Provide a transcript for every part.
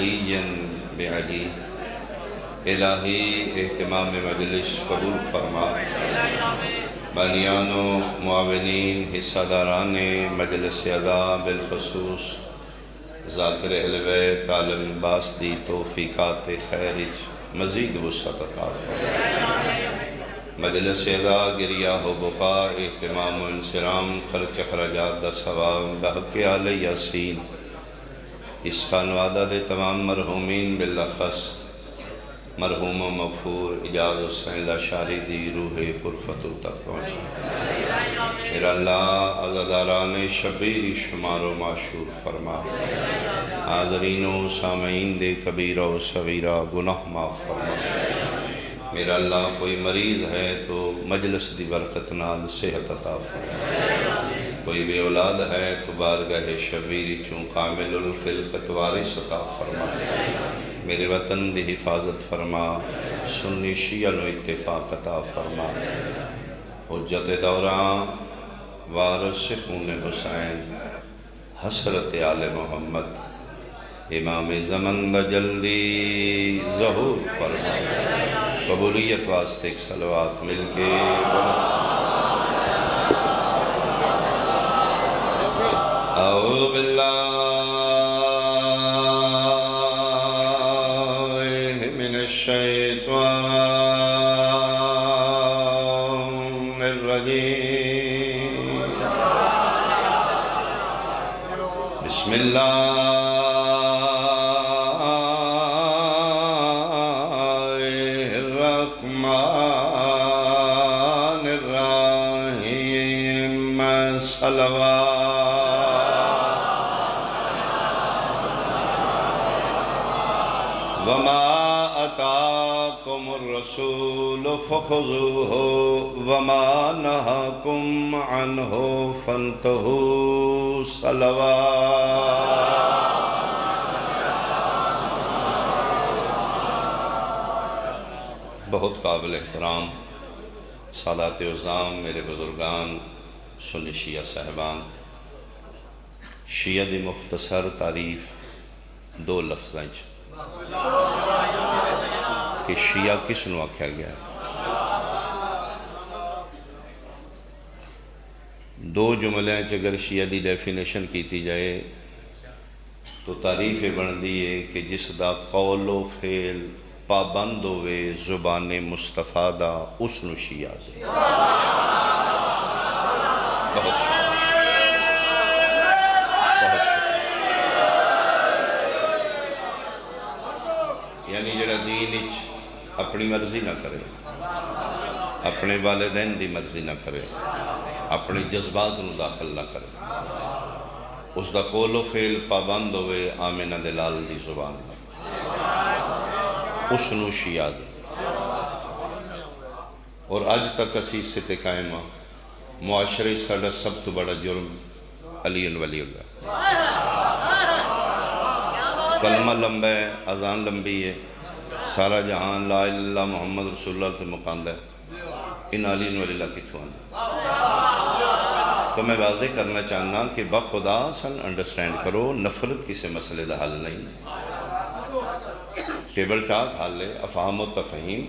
علی بعلی۔ الہی اہتمام مجلس قبول فرما، بانیان و معاونین حصہ داران مجلس ادا بالخصوص ذاکر اہل بیت عالم باس دی توفیقات خیرج مزید وسعت عطا فرما۔ مجلس ادا گریہ و بقا اہتمام و انصرام خرچ اخراجات دا ثواب بحق آل یاسین اس خانوادہ دے تمام مرحومین بالاخص مرحوم و مغفور اجاز حسین لاشاری دی روح پرفتو تک پہنچا۔ میرا اللہ عزاداران شبیر شمار و معشور فرما، حاضرین و سامعین دے کبیرہ و صغیرہ گناہ معاف فرما۔ میرا اللہ کوئی مریض ہے تو مجلس دی برکت نال صحت عطا فرما، کوئی بے اولاد ہے تو بارگاہ شبیری چون کامل الخلقت وارث عطا فرما۔ میرے وطن دی حفاظت فرما، سنی شیعہ نو اتفاق عطا فرما۔ حجت دوراں وارث خون حسین حسرت آل محمد امام زمن دا جلدی ظہور فرما۔ قبولیت واسطے ایک صلوات مل کے اعوذ باللہ من الشیطان الرجیم، بسم اللہ وما اتاکم الرسول فخذوہ وما نہاکم عنہ فانتہوا صلوات۔ بہت قابل احترام سادات عظام، میرے بزرگان، سنی شیعہ صاحبان، شیعہ دی مختصر تعریف دو لفظاں کہ شیعہ کس نو آکھیا گیا ہے۔ دو جملے اگر شیعہ دی ڈیفینیشن کیتی جائے تو تعریف بن دیئے کہ جس دا قول و فعل پابند ہوئے زبان مصطفیٰ دا اس نو شیعہ دے۔ بہت شکریہ، بہت شکریہ۔ یعنی جڑا دین اچ اپنی مرضی نہ کرے، اپنے والدین دی مرضی نہ کرے، اپنے جذبات نو داخل نہ کرے، اس دا قول و فعل پابند ہوئے آمنہ دلال دی زبان دا، اس نو شیعہ دے۔ اور آج تک اسی سے تے قائمہ معاشرے ساڑا سب تو بڑا جرم علی ولی اللہ، کلمہ لمبا ہے، اذان لمبی ہے، سارا جہان لا الہ الا اللہ محمد رسول اللہ تے مقاند ہے، ان علی ولی اللہ کی توان ہے۔ تو میں واضح کرنا چاہنا کہ بخدا سن انڈرسٹینڈ کرو، نفرت کسی مسئلے دا حل نہیں، ٹیبل ٹاک حل ہے، افہام و تفہیم،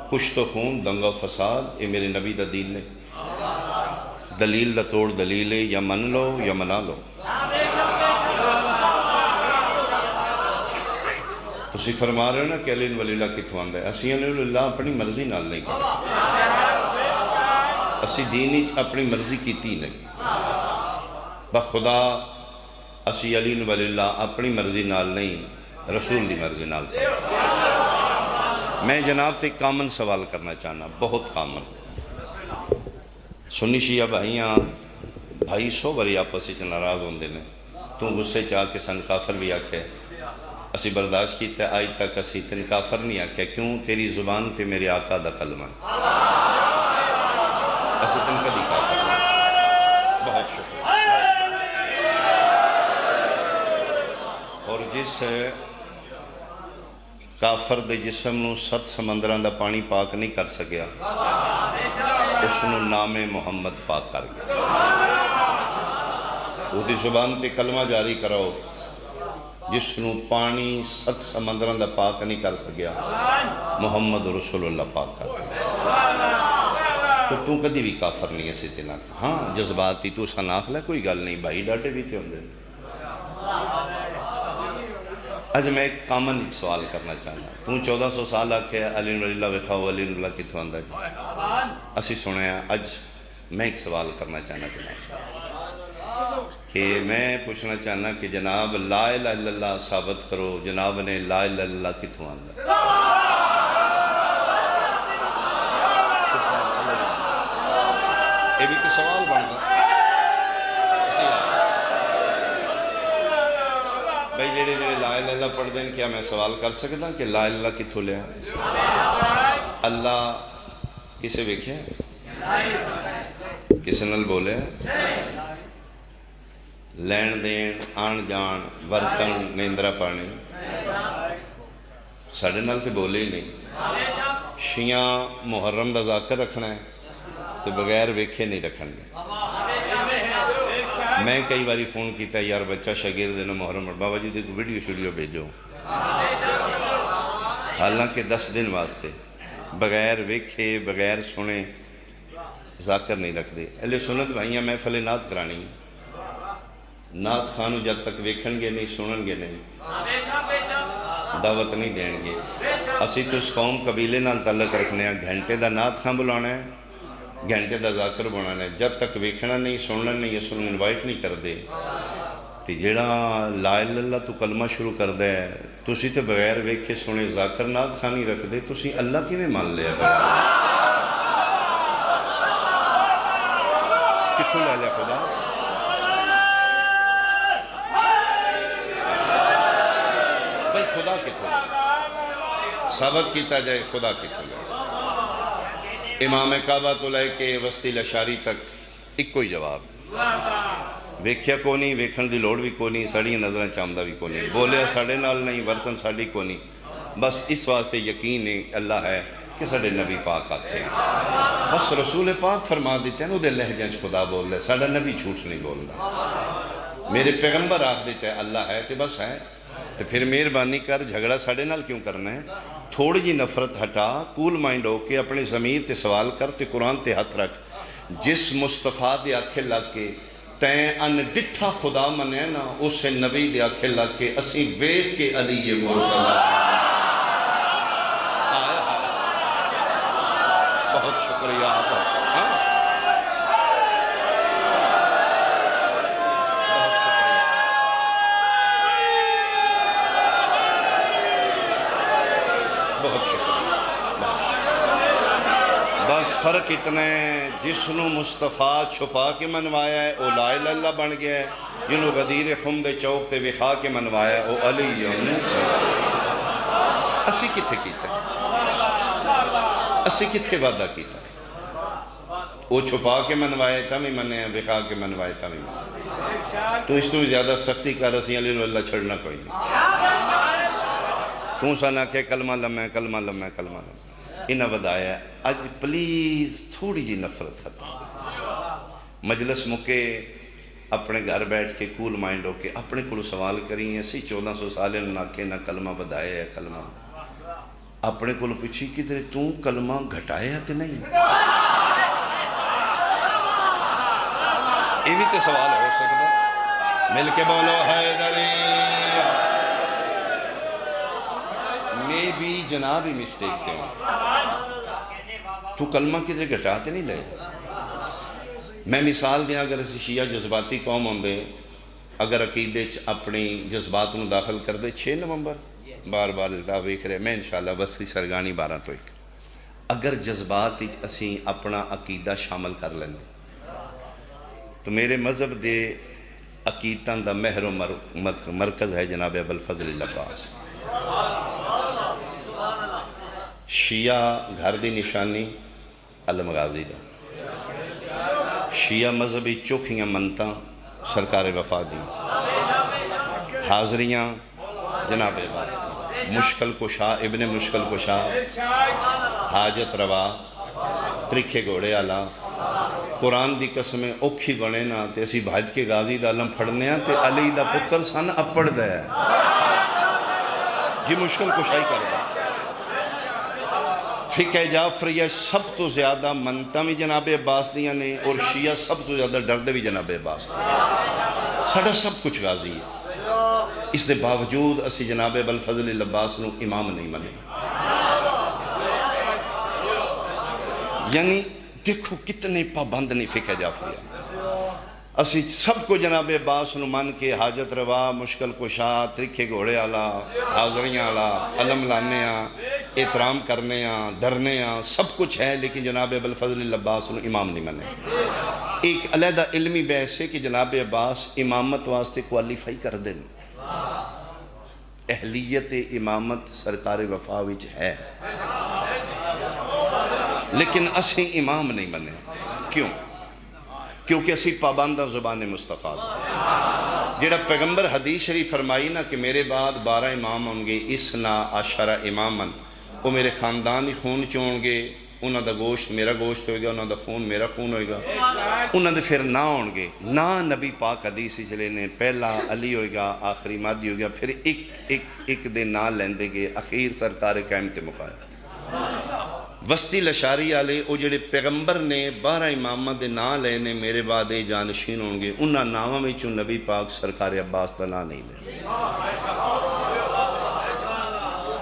پشت و خون، دنگا و فساد، یہ میرے نبی دا دین نے۔ دلیل دا توڑ دلیل ہے، یا من لو یا منا لو۔ تسی فرما رہے ہو نا کہ علی ولی اللہ کتوں آندا ہے، اسی علی اللہ اپنی مرضی نال نہیں کرتے، اسی دین اچ اپنی مرضی کیتی نہیں، بخدا اسی علی ولی اللہ اپنی مرضی نال نہیں، رسول دی مرضی نال کرتے۔ میں جناب تے کامن سوال کرنا چاہنا، بہت کامن۔ سنی شیعہ بھائیاں بھائی سو بری آپس سے ناراض ہوندے نے، تو غصے چاہ کے سن کافر بھی آکھے، اسی برداشت کیتا ہے، آج تک اسی تن کافر نہیں آکھے، کیوں؟ تیری زبان تے میرے آقا دا کلمہ ہے، اسی تن کدی کافر نہیں۔ بہت شکریہ۔ اور جس کافر دے جسم نو 7 سمندران دا پانی پاک نہیں کر سکیا، اس نو نام محمد پاک کر گیا۔ وہ دی زبان تے کلمہ جاری کراؤ، جس نو پانی 7 سمندراں دا پاک نہیں کر سکیا محمد رسول اللہ پاک کر تو کدی بھی کافر نہیں ہے سیتے نہ ہاں جذباتی تو سا ناخ لے کوئی گل نہیں بھائی ڈاٹے بھی تے ہوندے اج میں ایک کامن ایک سوال کرنا چاہنا تو 1400 سال آکھے علی ولی اللہ وخاو علی اللہ کتوں آندا ہے اسی سنیا اج میں ایک سوال کرنا چاہنا جناب کہ میں پوچھنا چاہنا کہ جناب لا الہ الا اللہ ثابت کرو جناب نے لا الہ الا اللہ کتوں آندا ہے یہ بھی کوئی سوال بن گیا بھائی جڑے لا الہ الا اللہ پڑھ دیں کیا میں سوال کر سکتا کہ لا الہ الا اللہ کتوں لیا اللہ کسے ویکھے کسے نال بولے لین دین آن جان ورتن نیندرا پانی ساڑھے نال تے بولے ہی نہیں شیعہ محرم دا ذاکر رکھنا ہے تو بغیر ویکھے نہیں رکھن گے میں کئی باری فون کیتا یار بچہ شاگرد دینا محرم بابا جی دیکھو ویڈیو شوڈیو بھیجو حالانکہ 10 دن واسطے بغیر ویکھے بغیر سنے ذاکر نہیں رکھ دے اہل سنت بھائیاں محفل نعت کرانی نعت خانو جب تک ویکھن گے نہیں سنن گے نہیں دعوت نہیں دین گے اسی تو اس قوم قبیلے نال تعلق رکھنے ہیں گھنٹے دا نعت خان بلانا ہے گھنٹے دا ذاکر بنانا ہے جب تک ویکھنا نہیں سننا نہیں اس انہوں انوائٹ نہیں کر دے تو جڑا لا الہ الا اللہ تو کلمہ شروع کر دے تو اسی تے بغیر ویکھے سنے ذاکر نعت خانی رکھ دے تو اسی اللہ کی میں مان لیا کتوں لے لیا خدا بھائی خدا کتوں ثابت کیتا جائے خدا کتوں لے امام کعبہ تو لے کے وسطی لشاری تک ایک کوئی جواب ویکھیا کو نہیں ویکھن دی لوڑ بھی کو نہیں ساڑی نظریں چامدہ بھی کو نہیں بولیا ساڑے نال نہیں برتن ساڑی کو نہیں بس اس واسطے یقین اللہ ہے کہ ساڑے نبی پاک آکھے بس رسول پاک فرما دیتے ہیں دے لہجہ خدا بول دے ساڑا نبی جھوٹ نہیں بول دا میرے پیغمبر آکھ دیتے ہیں اللہ ہے تے بس ہے تو پھر مہربانی کر جھگڑا ساڑے نال کیوں کرنا ہے تھوڑی جی نفرت ہٹا کول مائنڈ ہو کے اپنے ضمیر تے سوال کر تے قرآن تے ہاتھ رکھ جس مصطفیٰ دے آکھے لگ کے تین ان ڈٹھا خدا منے نا اسے نبی دے آکھے لگ کے اسی ویکھ کے علی یہ مرتبہ بہت شکریہ آپ بہت شکریہ بس فرق اتنا ہے جس نو مصطفیٰ چھپا کے منوایا ہے وہ لا الہ الا اللہ بن گیا ہے جنہوں غدیر خم دے چوک تے وخا کے منوایا ہے وہ علی اسی کتھے کیتا ہے اسی کتھے وعدہ کیتا ہے وہ چھپا کے منوائے تھا بھی منے ہیں وخا کے منوائے تھا بھی منے تو اس تو زیادہ سختی کر رسی علی اللہ چھڑنا کوئی نہیں تو سا نہ کہ کلمہ لمحہ کلمہ لمحہ کلمہ لمحہ انہا بدایا ہے اج پلیز تھوڑی جی نفرت ختم مجلس مکے اپنے گھر بیٹھ کے کول مائنڈ ہو کے اپنے کو سوال کریں ایسی 1400 سالے نہ کہ نہ کلمہ بدایا ہے کلمہ اپنے کو پوچھی کدھر تو کلمہ گھٹایا تے نہیں یہ بھی تے سوال ہو سکتا مل کے بولو حیدری میں بھی جناب ہی مسٹیک تے تو کلمہ کدھر گھٹاتے نہیں لے میں مثال دیا اگر اسی شیعہ جذباتی قوم ہوں دے اگر عقیدے اپنی جذبات میں داخل کر دے 6 نومبر بار بار التا ویکھ رہے میں انشاءاللہ بستی سرگانی 12 تو 1 اگر جذبات اسی اپنا عقیدہ شامل کر لیں تو میرے مذہب دے عقیدتاں دا مہر و مرکز ہے جناب ابوالفضل العباس شیعہ گھر دی نشانی علم غازی دا شیعہ مذہبی چوکھیاں منتاں سرکار وفا دی حاضریاں جناب عباس مشکل کشا ابن مشکل کشا حاجت روا ترکھے گھوڑے آلا قرآن دی قسمیں اوکھی بنے نا تے اسی بھاج کے غازی دا علم پھڑنے ہیں تے علی دا پتر سن اپڑ دے جی مشکل کشائی کر رہا فقہ جعفریہ سب تو زیادہ منتاں بھی جناب عباس دیاں نے اور شیعہ سب تو زیادہ ڈردے بھی جناب عباس دیاں ساڑھا سب کچھ غازی ہے اس دے باوجود اسی جناب ابوالفضل العباس نو امام نہیں منے یعنی دیکھو کتنے پابند نہیں فقہ جعفریہ اسی سب کو جناب عباس نو من کے حاجت روا مشکل کشا ترکھے گھوڑے آلا حاضریاں آلا علم لانے احترام کرنے ڈرنے سب کچھ ہے لیکن جناب ابوالفضل العباس نو امام نہیں منے ایک علیحدہ علمی بحث ہے کہ جناب عباس امامت واسطے کوالیفائی کر دیں اہلیت امامت سرکار وفا وچ ہے لیکن اسی امام نہیں بنے کیوں؟ کیونکہ اسی پابندہ زبان مصطفیٰ جیڑا پیغمبر حدیث شریف فرمائی نا کہ میرے بعد 12 امام ہوں گے اسنا عشرہ امامن وہ میرے خاندان ہی خون چون گے انہاں دا گوشت میرا گوشت ہوئے گا انہاں دا خون میرا خون ہوئے گا انہاں دے پھر نہ ہوں گے نہ نبی پاک حدیث چلے نے پہلا علی ہوئے گا آخری مہدی ہوئے گا پھر ایک دے نہ لیندے گے اخیر سرکار قائم تے مقایم وسطی لشاری آلے او جڑے پیغمبر نے 12 امامہ دے نا لے نے میرے بعد جانشین ہوں گے انہاں نامہ میں چون نبی پاک سرکار عباس دا نا نہیں لے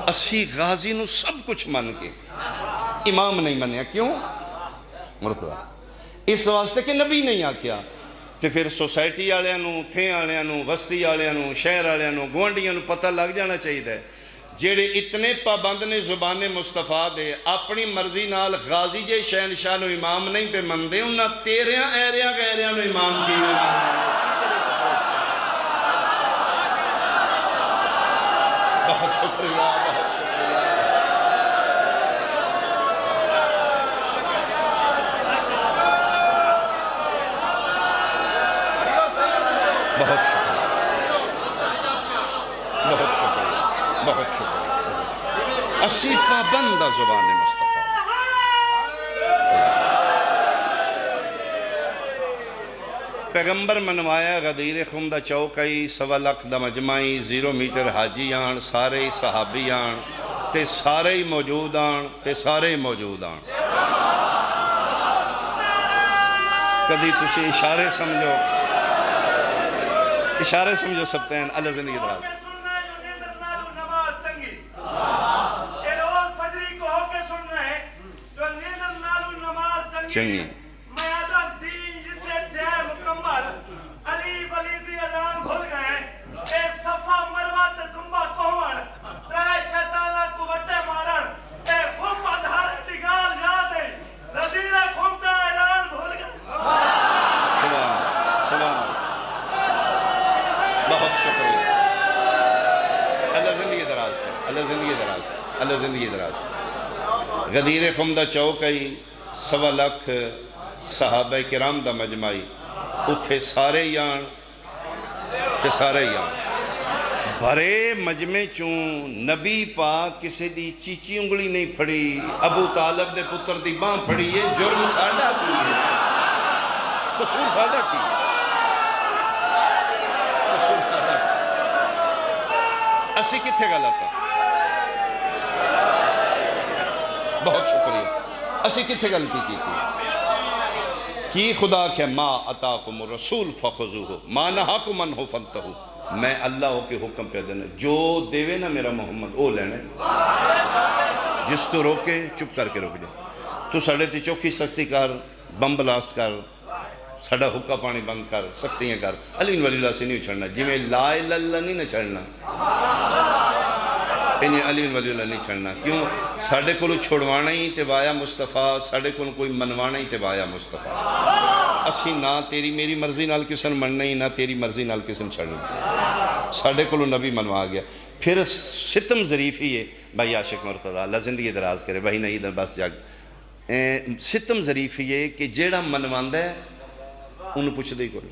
اسی غازی نو سب کچھ من کے امام نہیں منیا کیوں؟ مرتضی اس واسطے کہ نبی نہیں آکیا تے پھر سوسائٹی آلیاں نو تھے آلیاں نو وسطی آلیاں نو شہر آلیاں نو گوانڈیاں نو پتہ لگ جانا چاہیے ہے جیڑے اتنے پابند نے زبان مصطفیٰ دے اپنی مرضی نال غازی جے شہنشاہ نو امام نہیں پہ مندے انہاں تیریاں ایریاں غیریاں نو امام کی بہت شکریہ بہت شکریہ بہت شکریہ بہت شکریہ اسی پابندہ زبان مصطفیٰ پیغمبر منوایا غدیر خم دا چوکائی 1.25 لاکھ دا مجمعی 0 میٹر حاجی آن سارے صحابی آن تے سارے موجود آن تے سارے موجود آن کدی تسی اشارے سمجھو سبتے ہیں اللہ زندگی دراز چنگی اللہ زندگی دراز غدیر خم دا چوکائی 1.25 لاکھ صحابہ کرام دا مجمعی اتھے سارے یان تے سارے یان بھرے مجمع چون نبی پاک کسی دی چیچی انگلی نہیں پھڑی ابو طالب دے پتر دی باں پھڑی یہ جرم ساڑھا کی ہے قصور ساڑھا کی قصور ساڑھا کی اسی کتھے غلط ہے بہت شکریہ اسی کتھے غلطی کی خدا کہ ما اتاکم الرسول فخذوہ ما نہاکم عنہ فانتہو میں اللہ کے حکم پہ دینا جو دیوے نا میرا محمد او لینے جس تو روکے چپ کر کے روک جائے تو ساڑھے تی چوکی سختی کر بم بلاسٹ کر ساڑھا حکا پانی بند کر سختیاں کر علی ولی اللہ سے نہیں چھڑنا جی میں لا الہ اللہ نہیں نہ چھڑنا انہیں علی ولی اللہ نہیں چھڑنا کیوں ساڑھے کو چھوڑوانا ہی تے وایا مصطفیٰ ساڑھے کو کوئی منوانا ہی تے وایا مصطفیٰ اسی نہ تیری میری مرضی نال کسن مننا ہی نہ تیری مرضی نال کسن چھڑنا ساڑھے کو نبی منوا گیا پھر ستم ظریف ہی ہے بھائی عاشق مرتضی اللہ زندگی دراز کرے بھائی نہیں بس جاگ ستم ظریف ہی ہے کہ جیڑا منواندہ ہے انہوں پوچھ دے کرو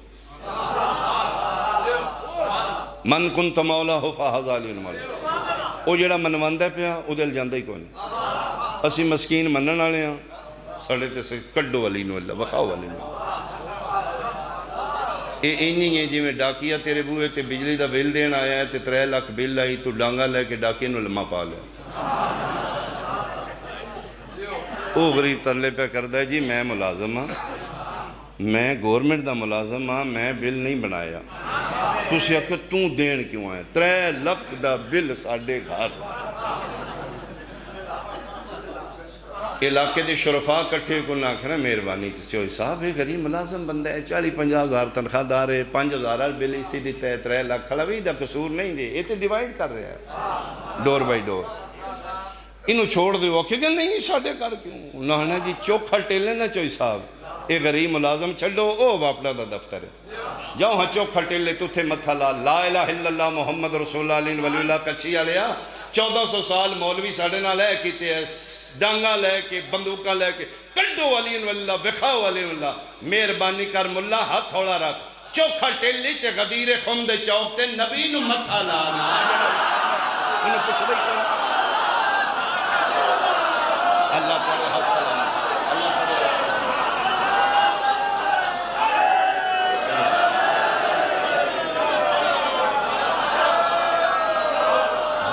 من کنت مولا ہو فہذا علی مولا وہ جڑا منواندہ پیا وہ دل جاندہ ہی کون اسی مسکین منن والے ہاں ساڑھے تے سے کڈو علی نو اللہ وخاو علی نو یہ اینی ہے جی میں ڈاکیا تیرے بوئے تے بجلی دا بل دین آیا ہے تے 3 لاکھ بل آئی تو ڈانگا لے کے ڈاکے نو لمحہ پا لیا وہ غریب ترلے پہ کردہ ہے جی میں ملازم ہاں میں گورنمنٹ دا ملازم ہاں میں بل نہیں بنایا تُسی آکھو توں دین کیوں آئے 3 لاکھ دا بل ساڑھے گھر علاقے دے شرفاء کٹھے کو نہ کھنا مہربانی چوئی صاحب یہ غریب ملازم بندہ ہے 40-50 ہزار تنخواہ دار ہے 5 ہزار بل اسی دیتا ہے 3 لاکھ کھلا بھی دا قصور نہیں دے یہ تو ڈیوائیڈ کر رہا ہے ڈور بائی ڈور انہوں چھوڑ دے وہ کہ نہیں ساڑھے کر کیوں نہ جی چوکھا ٹیلے نہ چوئی صاحب اے غریب ملازم چھڑو او باپڑا دا دفتر ہے جاؤ ہاں چوکھا ٹیلے تو تھے متھا لا الہ الا اللہ محمد رسول اللہ علیہ ولی اللہ کچھی آلیا 1400 سال مولوی ساڑھے نہ لے کیتے ہیں ڈانگا لے کے بندوقہ لے کے کڈو علی واللہ وکھاو علی واللہ مہربانی کر ملا ہاتھ تھوڑا رکھ چوکھا ٹیلی تے غدیر خم دے چوک تے نبی نو متھا لانا انہوں پوچھ دے کون اللہ تعالی حق سلام اللہ تعالی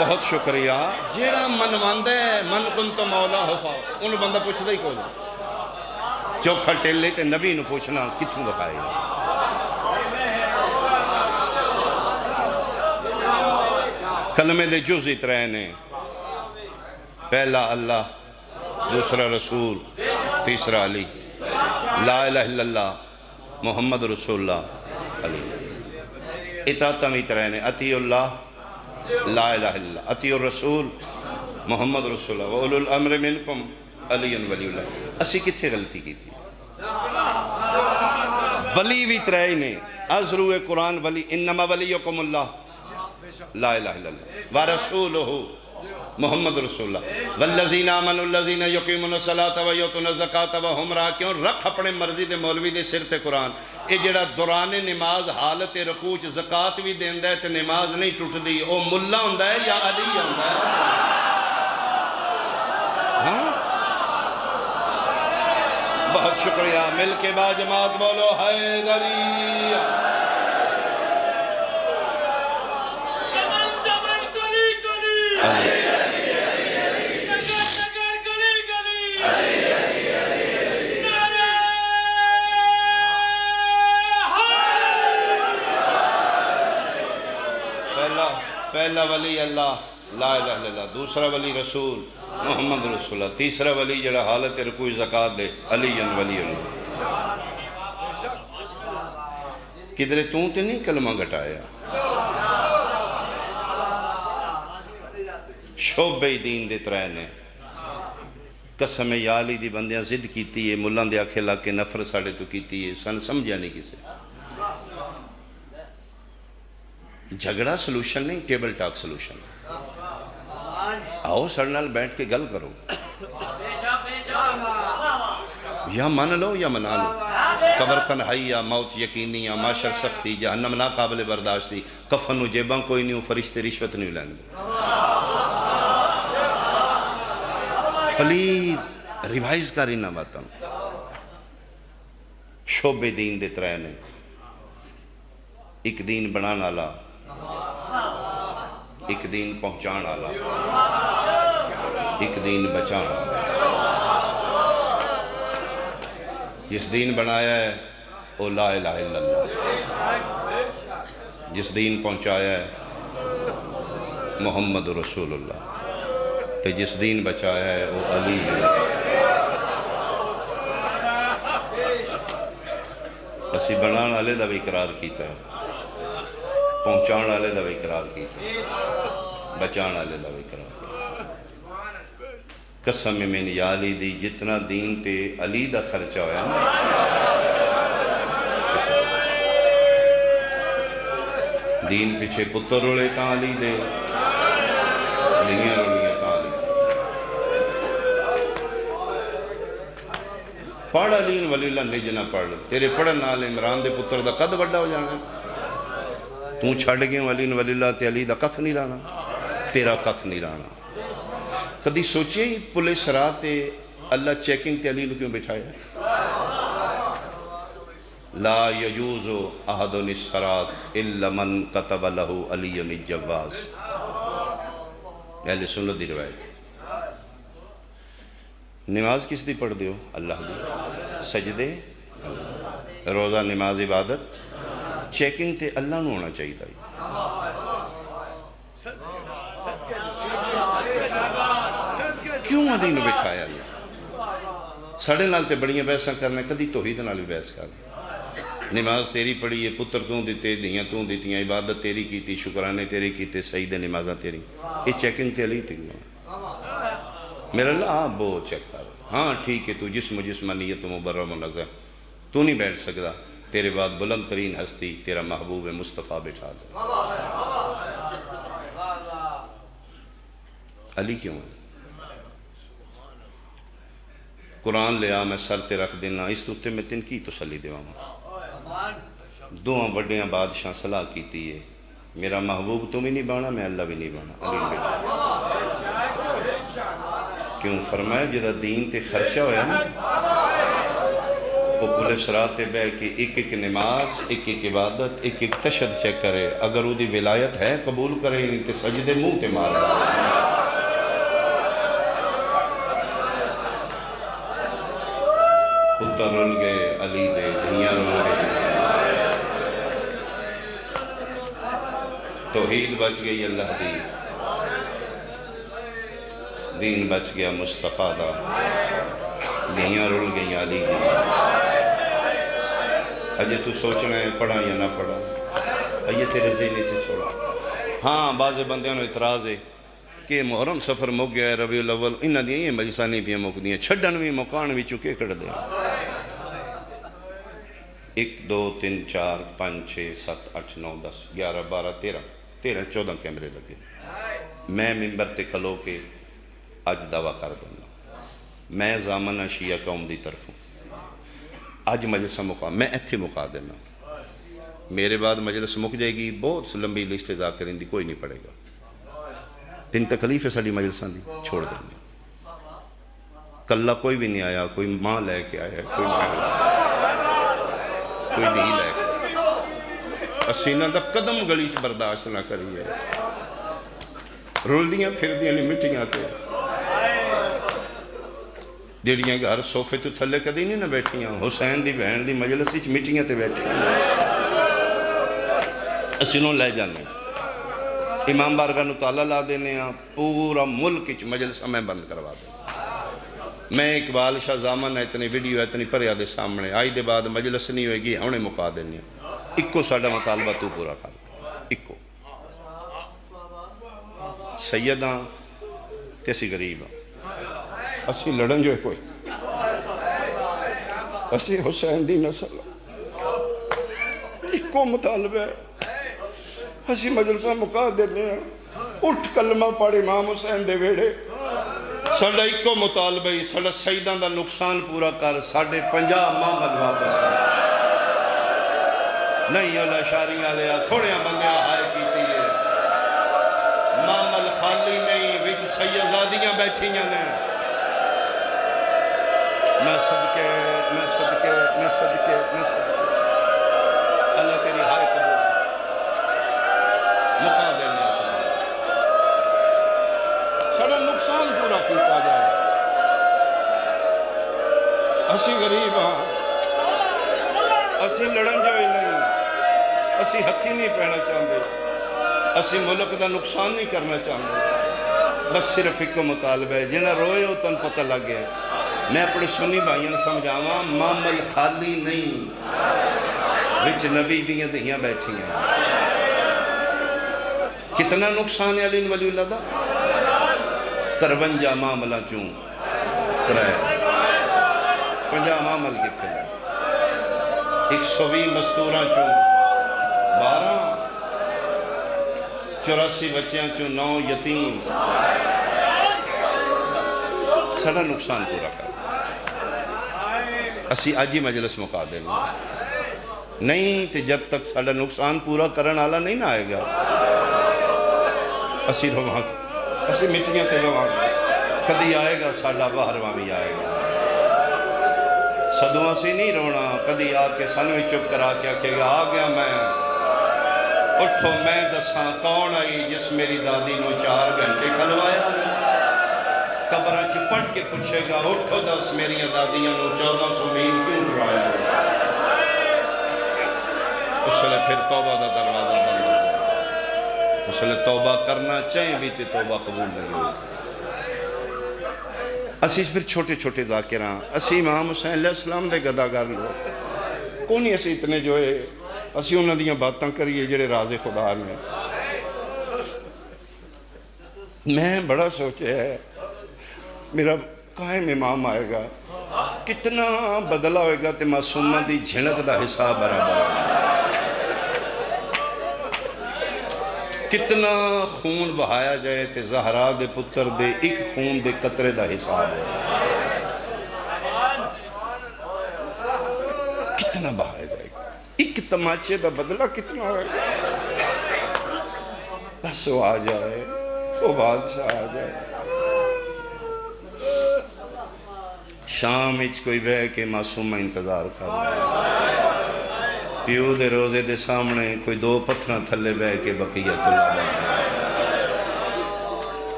بہت شکریہ جیڑا من واندہ ہے من کن تو مولا ہوفا انہوں بندہ پوچھ دے کون چوکھا ٹیلے تے نبی نو پوچھنا کتوں بکھائے کلمے دے جز اترے نے پہلا اللہ دوسرا رسول تیسرا علی لا الہ الا اللہ محمد رسول اللہ علی اطاعتم اترے نے اطیع اللہ لا الہ الا اللہ اطیع الرسول محمد رسول اللہ وَأُولُو الْأَمْرِ مِنْكُمْ علی ولی اللہ اسی کتھے غلطی کی تھی ولی بھی ترہی نے ازرو قرآن ولی انما ولیکم اللہ لا الہ الا اللہ ورسولہ محمد رسول اللہ والذین آمنوا الذین یقیمون الصلاۃ ویؤتون الزکاۃ وہم راکعون رکھ اپنے مرضی دے مولوی دے سر تے قرآن اے جڑا دوران نماز حالت رکوع چ زکات بھی دیندا ہے تے نماز نہیں ٹوٹدی او ملا ہوندا ہے یا علی ہوندا ہے ہاں بہت شکریہ مل کے با جماعت بولو حیدری پہلا ولی اللہ لا الہ الا اللہ دوسرا ولی رسول محمد رسول اللہ تیسرا ولی جڑا حالت رکوع زکات دے علی ولی اللہ کدھرے تو نہیں کلمہ گھٹایا شعبہ دین دے ترے نے قسم یا علی دی بندیاں ضد کیتی ہے ملان دے آکھے لگ کے نفر ساڑے تو کیتی ہے سن سمجھا نہیں کسے جھگڑا سلوشن نہیں ٹیبل ٹاک سلوشن آؤ سرنال بیٹھ کے گل کرو یا مان لو یا منا لو قبر تنہائی یا موت یقینی یا معاشر سختی جہنم ناقابل برداشتی کفن و جیباں کوئی نہیں فرشتے رشوت نہیں لیں گے پلیز ریوائز کاری نہ باتا شعبے دین دے ترے نے ایک دین بنانا آلا ایک دین پہنچان آلا ایک دین بچان آلا جس دین بنایا ہے وہ لا الہ الا اللہ جس دین پہنچایا ہے محمد رسول اللہ تو جس دین بچایا ہے وہ علی ہے اسی بنان والے دا بھی اقرار کیتا ہے پہنچان والے دا بھی اقرار کیتا ہے بچان والے دا بھی اقرار کیتا قسم من یا علی دی جتنا دین تے علی دا خرچہ ہویا نا دین پیچھے پتر رولے تا علی دے دنیا رولے تا علی پڑھ علی ولی اللہ نجنا پڑھ تیرے پڑھن نال عمران دے پتر دا قد بڑا ہو جانا تو چھڑ گئے ولی اللہ تے علی دا ککھ نہیں رانا تیرا ککھ نہیں رانا کدی سوچے ہی پولیس راہ تے اللہ چیکنگ تے علی نو کیوں بٹھایا لا یجوز احد الصراط الا من كتب له علی الجواز، اہل سنت دی روایت۔ نماز کس دی پڑھ دیو؟ اللہ دی۔ سجدے روزہ نماز عبادت چیکنگ تے اللہ نو ہونا چاہیے۔ کیوں علی نو بٹھایا اللہ؟ ساڑھے نال تے بڑیاں بحثاں کرنے، کدی توحید نال بھی بحث کرنے۔ نماز تیری پڑھی ہے، پتر توں دیتے، دیاں توں دیتیاں، عبادت تیری کیتی، شکرانے تیری کیتے، سجدے نمازاں تیری، یہ چیکنگ تے علی تھی۔ میرا اللہ آپ بہت چیک کر، ہاں ٹھیک ہے تو جسم جسمانیت مبرہ منظم، تو نہیں بیٹھ سکتا، تیرے بعد بلند ترین ہستی تیرا محبوب مصطفیٰ بٹھا دے۔ علی کیوں ہے؟ قرآن لیا میں سر تے رکھ دینا، اس تو میں تن کی تسلی دیواں۔ دوہاں وڈیاں بادشاہ صلاح کیتی ہے، میرا محبوب تم ہی نہیں بانا، میں اللہ بھی نہیں بانا، علی بیٹھا۔ کیوں؟ فرمایا جدہ دین تے خرچہ ہویا نا، وہ پولیس رات تے بے کہ ایک ایک نماز، ایک ایک عبادت، ایک ایک تشہد چیک کرے، اگر وہ دی ولایت ہے قبول کرے، نہیں تے سجدے منہ تے مارے۔ پتر رول گئے علی دے، دھیاں رول گئے، توحید بچ گئی اللہ دی، دین بچ گیا مصطفیٰ دا، دھیاں رول گئی علی دی۔ اجے تو سوچنا ہے پڑھا یا نہ پڑھا، یہ تیرے ذہنی سے چھوڑا۔ ہاں بعض بندیاں نو اعتراض ہے کہ محرم سفر مک گیا ہے، ربیع الاول، انہاں دیاں یہ مجلساں نہیں پیاں مک دیاں، چھڈن بھی مکان بھی چکے کڑ دیں۔ 1 2 3 4 5 6 7 8 9 10 11 12 13 14 کیمرے لگے۔ میں ممبر تے کھلو کے اج دعویٰ کر دینا، میں ضامن شیعہ قوم دی طرف ہوں، اج مجلس مقام میں ایتھے مقا دینا، میرے بعد مجلس مک جائے گی، بہت لمبی لسٹ ذاکرین دی، کوئی نہیں پڑے گا، تین تکلیف ہے ساڑی مجلساں دی، چھوڑ دینا۔ کلہ کوئی بھی نہیں آیا، کوئی ماں لے کے آیا، کوئی بہن لے کے، کوئی دھی لے کے، اسینہ دا قدم گلی چ برداشت نہ کریے، رول دیاں پھر دیاں نہیں مٹیاں تے، جڑیاں گھر صوفے تو تھلے کدی نہیں نہ بیٹھیاں، حسین دی بہن دی مجلس وچ مٹیاں تے بیٹھیاں، اسینوں لے جانے، امام بارگاہ نو تالا لا دینے ہیں، پورا ملک وچ مجلس میں بند کروا دیں۔ میں اقبال شاہ زامن ہے، اتنی ویڈیو ہے، اتنی پریا دے سامنے، آئی دے بعد مجلس نہیں ہوئے گی، ہمیں مکا دینے ہیں، اکو ساڑھا مطالبہ تو پورا کر دیں، اکو سیداں تیسی غریب ہاں، اسی لڑن جو ہے کوئی، اسی حسین دی نسل، اکو مطالبہ ہے، اسی مجلسہ مکا دینے ہیں، اٹھ کلمہ پڑھ امام حسین دے ویڑے، ساڑھا اکو مطالبہ ہی، ساڑھا سیدان دا نقصان پورا کر، ساڑھے 50 محمد واپس کر، نہیں اللہ شاریاں لیا، تھوڑیاں بندیاں ہائے کیتی ہے، محمد خالی نہیں، وچ سیدزادیاں بیٹھیاں نے، میں صدقے اللہ تیری ہائے قبول مقا دینے سڑا نقصان پورا کیتا جائے، اسی غریب ہاں، اسی لڑن جو ہی نہیں، اسی ہتھی نہیں پہنا چاہتے، اسی ملک دا نقصان نہیں کرنا چاہتے، بس صرف ایک مطالبہ ہے، جنہاں روئے ہو تن پتہ لگ گئے۔ میں اپنے سنی بھائیاں سمجھاواں، معامل خالی نہیں، وچ نبی دیاں دہیاں بیٹھی ہیں، کتنا نقصان ہے علی ولی اللہ دا؟ 53 معاملہ چوں 50 معامل کتے 120 مستوراں چوں 12، 84 بچیاں چوں 9 یتیم، سڑا نقصان پورا کر، اسی آج ہی مجلس مقا دینا، نہیں تے جب تک ساڑھا نقصان پورا کرن آلا نہیں نہ آئے گا، اسی رواں، اسی مٹیاں تے رواں، کدی آئے گا ساڑھا باہر بھی آئے گا، سدوں اسی نہیں رونا، کدی آ کے سانوں ہی چپ کرا کے آکھے گا آ گیا میں، اٹھو میں دساں کون آئی جس میری دادی نو 4 گھنٹے کھلوایا، قبران چ پٹ کے پوچھے گا اٹھو دس میری دادیاں نو 1400 میل کیوں ڈرایا، اس لئے پھر توبہ دا دروازہ بند ہو گیا، اس لئے توبہ کرنا چاہیں بھی تے توبہ قبول نہیں ہوئی۔ اسی پھر چھوٹے چھوٹے ذاکران، اسی امام حسین علیہ السلام دے گداگر لوگ کونی اسی اتنے جو ہے، اسی انہاں دیاں باتاں کریے جڑے راز خدا نے۔ میں بڑا سوچے ہے میرا قائم امام آئے گا کتنا بدلہ ہوئے گا تے معصومہ دی جھنک دا حساب برابر ہوگا، کتنا خون بہایا جائے تے زہرا دے پتر دے ایک خون دے قطرے دا حساب ہوگا، کتنا بہایا جائے گا، ایک تماچے دا بدلہ کتنا ہوئے گا، بس وہ آ جائے، وہ بادشاہ آ جائے۔ شام اچ کوئی بہ کے معصومہ انتظار کر رہا، پیو دے روزے دے سامنے کوئی 2 پتھراں تھلے بہ کے بقیت اللہ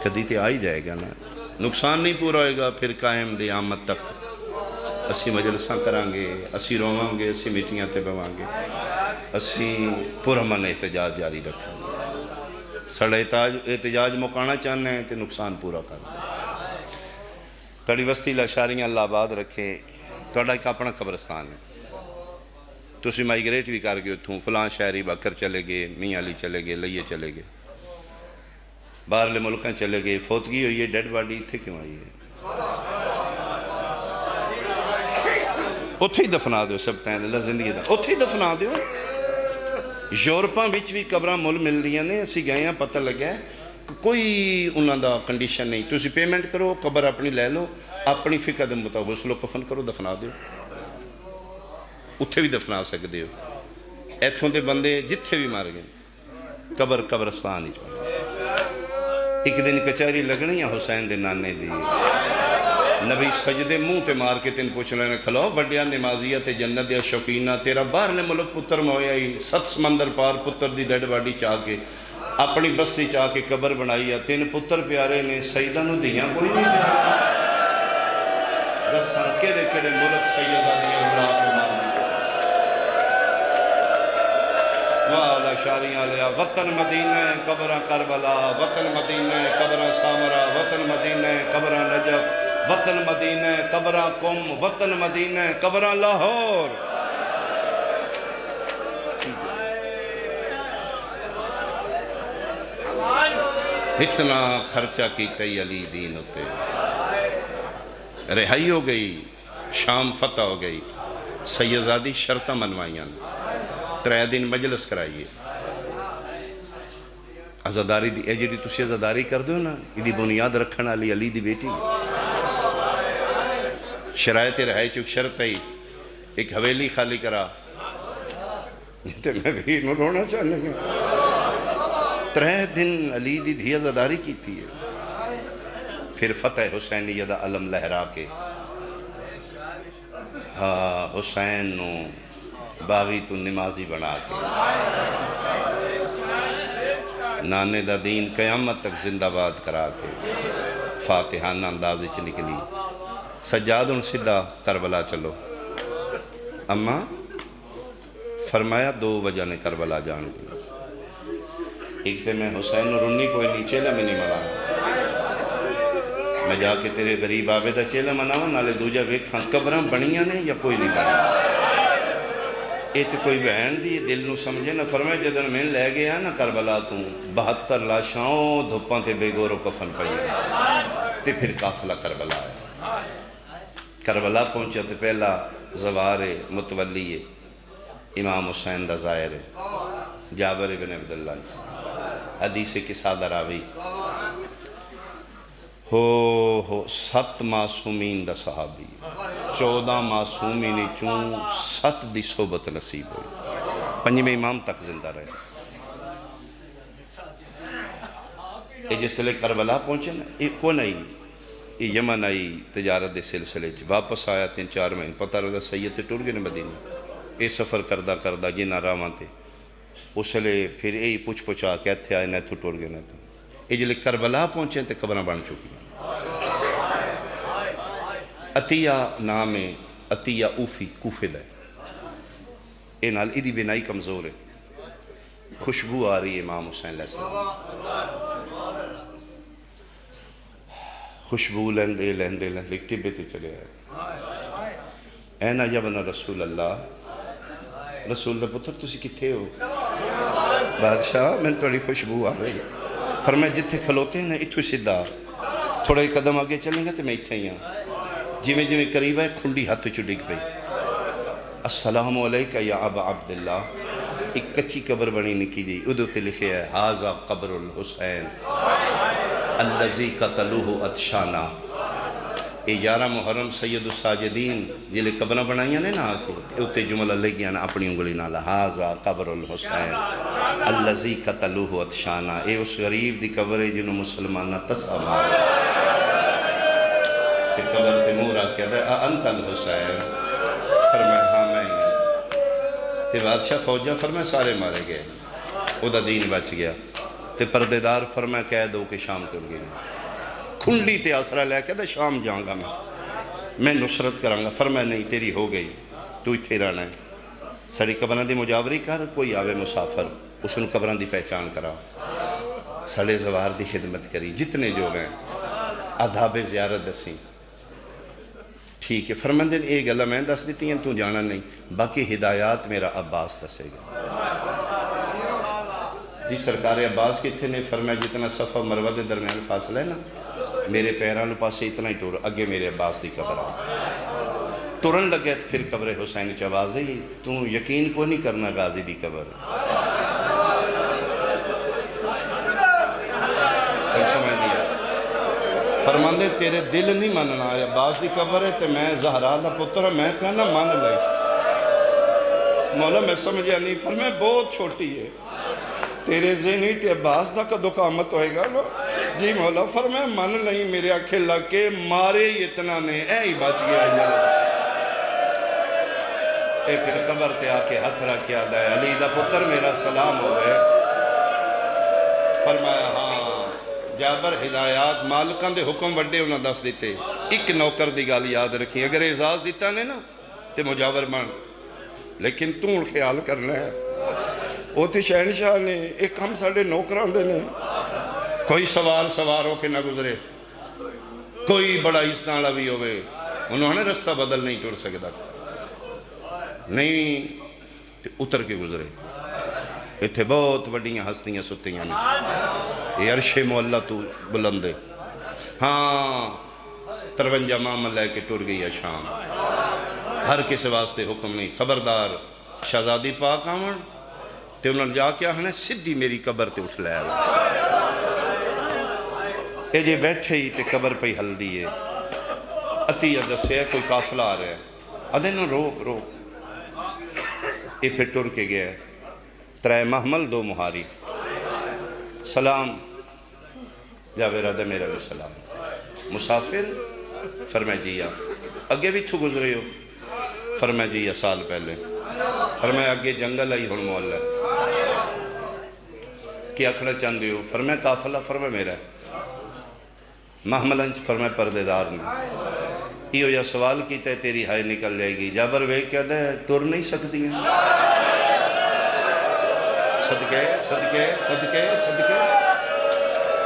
کدی تے آئی جائے گا نا، نقصان نہیں پورا ہوئے گا، پھر قائم دے آمد تک اسی مجلساں کریں گے، اسی روان گے، اسی میٹنگاں تے بوان گے، اسی پرامن احتجاج جاری رکھیں گے، سڑے احتجاج مکانا چاہنے ہیں تے نقصان پورا کر دیں۔ تڑی وسطی لاشاریاں اللہ آباد رکھے، توڑا ایک اپنا قبرستان ہے، تسی مائیگریٹ بھی کر گئے اتھوں، فلان شہری بکر چلے گئے، میاں علی چلے گئے، لئیے چلے گئے، باہرلے ملکاں چلے گئے، فوتگی ہوئی ہے، ڈیڈ باڈی تھے کیوں آئی ہے؟ اتھے ہی دفنا دیو سب تین اللہ زندگی دا، اتھے ہی دفنا دیو۔ یورپاں بچ بھی قبران مل مل دیا نے، اسی گئے ہیں پتہ لگا ہے کوئی انہاں دا کنڈیشن نہیں، تسی پیمنٹ کرو، قبر اپنی لے لو، اپنی فقہ دے مطابق غسل و کفن کرو، دفنا دیو، اتھے بھی دفنا سکتے ہو۔ ایتھوں دے بندے جتھے بھی مار گئے قبرستان ہی چھوڑ، ایک دن کچہری لگنی ہے حسین دے نانے دی، نبی سجدے منہ تے مار کے تین پوچھ لینے کھلو بڑیا نمازیہ تے جنت یا شوقینہ تیرا باہر نے ملک پتر مویا ہی 7 سمندر پار پتر دی ڈیڈ باڈی چاہ کے اپنی بستی چاہ کے قبر بنائی ہے، 3 پتر پیارے نے سیدہ نو دیاں کوئی نہیں پیارے، 10 کیڑے کیڑے ملک سیدہ دیاں بلا کے مانا والا شاریاں لیا، وطن مدینہ قبرہ کربلا، وطن مدینہ قبرہ سامرہ، وطن مدینہ قبرہ نجف، وطن مدینہ قبرہ کم، وطن مدینہ قبرہ لاہور۔ اتنا خرچہ کی کئی علی دین ہوتے، رہائی ہو گئی، شام فتح ہو گئی، سیدزادی شرطہ منوائیاں، 3 دن مجلس کرائیے، عزاداری دی، اے جڑی تسی عزاداری کر دو نا، یہ بنیاد رکھنا علی دی بیٹی، شرائط رہائی چک شرط ہے، ایک حویلی خالی کرا، جتے میں بھی نو رونا چاہنے گا، 3 دن علی دی دھی عزاداری کی تھی، پھر فتح حسینیہ دا علم لہرا کے، حسین نو باغی تو نمازی بنا کے، نانے دا دین قیامت تک زندہ باد کرا کے، فاتحانہ اندازے چ نکلی، سجاد ان سدھا کربلا چلو، اماں فرمایا 2 وجہ نے کربلا جان دی، ایک تے میں حسین رنی کوئی نہیں چیلہ میں نہیں منا، میں جا کے تیرے غریب آبے دا چیلہ مناؤں، نالے دوجہ ویکھاں قبراں بنیاں نے یا کوئی نہیں بنیا، ایک کوئی بہن دی دل نو سمجھے نہ، فرمائے جدن میں لے گیا نا کربلا تو 72 لاشاں دھپاں تے بے گور و کفن پئی، تے پھر قافلہ کربلا ہے، کربلا پہنچا تے پہلا زوار متولی امام حسین دا ظاہر ہے، جابر بن عبداللہ سے حدیث کے سادہ راوی، 7 معصومین دا صحابی، 14 معصومین چون 7 دی صحبت نصیب ہوئی، 5 امام تک زندہ رہے، یہ جس لئے کربلا پہنچے نا، ایک کو نہیں، یہ یمن آئی تجارت دے سلسلے واپس آیا 3-4 مہینے پتہ لگا سید تے ٹر گئے نے مدینہ یہ سفر کردہ کردہ جنہ راواں تے اس لیے پھر یہی پوچھ آ کے اتھے آئے نہ تو ٹر گئے نہ تو یہ جلے کربلا پہنچے تے قبریں بن چکی عطیہ نام ہے عطیہ اوفی کوفے دا اے نال ایدی بنائی کمزور ہے خوشبو آ رہی ہے امام حسین علیہ السلام خوشبو لیندے لیندے لیندے ٹبے تے چلے آئے این عجبنا رسول اللہ رسول دا پتر تسی کتھے ہو بادشاہ میں تھوڑی خوشبو آ رہی ہے فرمایا جتھے کھلوتے ہیں نا اتھو سدھا تھوڑا ایک قدم آگے چلیں گا تو میں اتھے ہی ہوں جی میں قریب ہے کھنڈی ہاتھ چو ڈگ پئی السلام علیکہ یا ابا عبداللہ ایک کچی قبر بنی نکی جی ادھو تے لکھے ہے حاضر قبر الحسین اللذی قتلوہ اتشانا اے 11 محرم سید الساجدین جلے قبرہ بنائیاں نے نا آکے اتے جملہ لے گیا نا اپنی انگلی نالا حاضر قبر الحسین اللذی قتلوہ اتشانا اے اس غریب دی قبر ہے جنہوں مسلمانہ تسا مارا کہ قبر تے مورا کیا دے انت الحسین فرمائے ہاں میں ہی تے بادشاہ فوجہ فرمائے سارے مارے گئے او دا دین بچ گیا تے پردیدار فرمائے کہہ دو کہ شام ٹر گئی کھنڈی تے آسرہ لے کے دے شام جاؤں گا میں نصرت کروں گا فرمائے نہیں تیری ہو گئی تو اتھے رہنا ہے سڑی قبران دی مجاوری کر کوئی آوے مسافر اس ان قبران دی پہچان کرا سڑے زوار دی خدمت کری جتنے جو گئے آدھاب زیارت دسیں ٹھیک ہے فرمان دن ایک گلہ میں دس دیتی ہیں تو جانا نہیں باقی ہدایات میرا عباس دسے گا جی سرکار عباس کی تھے نے فرمایا جتنا صفحہ مروہ دے درمیان فاصلہ ہے نا میرے پیران پاسے اتنا ہی ٹور اگے میرے عباس دی قبر ٹورن لگے پھر قبر حسین چواز ہے تو یقین کو نہیں کرنا غازی دی قبر سمجھ دیا فرمان دے تیرے دل نہیں مننا ہے عباس دی قبر ہے تو میں زہرا دا پتر ہے میں کہنا مان لئی مولا میں سمجھا نہیں فرمایا بہت چھوٹی ہے تیرے ذہنی تے عباس دا کا دقامت ہوئے گا لو جی مولا فرمایا من نہیں میرے آنکھیں لگ کے مارے اتنا نے اے ہی بچ گیا اے پھر قبر تے آکے ہتھ رکھ کیا دائے علی دا پتر میرا سلام ہو گئے فرمایا ہاں جابر ہدایات مالکان دے حکم وڈے انہاں دس دیتے ایک نوکر دی گال یاد رکھی اگر اعزاز دیتا نے نا تے مجاور مان لیکن تون خیال کرنا ہے وہ تے شہنشاہ نے ایک ہم ساڑے نوکران دے نے کوئی سوار ہو کے نہ گزرے کوئی بڑا اسنالا بھی ہوئے انہوں نے رستہ بدل نہیں ٹوڑ سکتا نہیں اتر کے گزرے اتھے بہت بڑیاں ہستیاں ستیاں نے یہ عرش مولا تو بلندے ہاں 53 ماما لے کے ٹوڑ گئی ہے شام ہر کسی واسطے حکم نہیں خبردار شہزادی پاک آمن تے انہوں نے جا کیا ہنے سدھی میری قبر تے اٹھ لے اے جے بیٹھے ہی تے قبر پہ ہل دیئے عطیہ دسے کوئی قافلہ آ رہے ہیں ادھے نو روک اے پھر ٹر کے گیا 3 محمل 2 مہاری سلام جاوے رادہ میرا بھی سلام مسافر فرمائے جی اگے بھی تو گزرے ہو فرمائے جی سال پہلے فرمائے اگے جنگل آئی ہون مولا کیا کھڑا چاندے ہو فرمائے قافلہ فرمائے میرا محمل انچ فرمائے پردیدار میں یہ سوال کیتا ہے تیری ہائے نکل جائے گی جابر وے کیا دے ٹور نہیں سکتی ہیں صدقے صدقے صدقے صدقے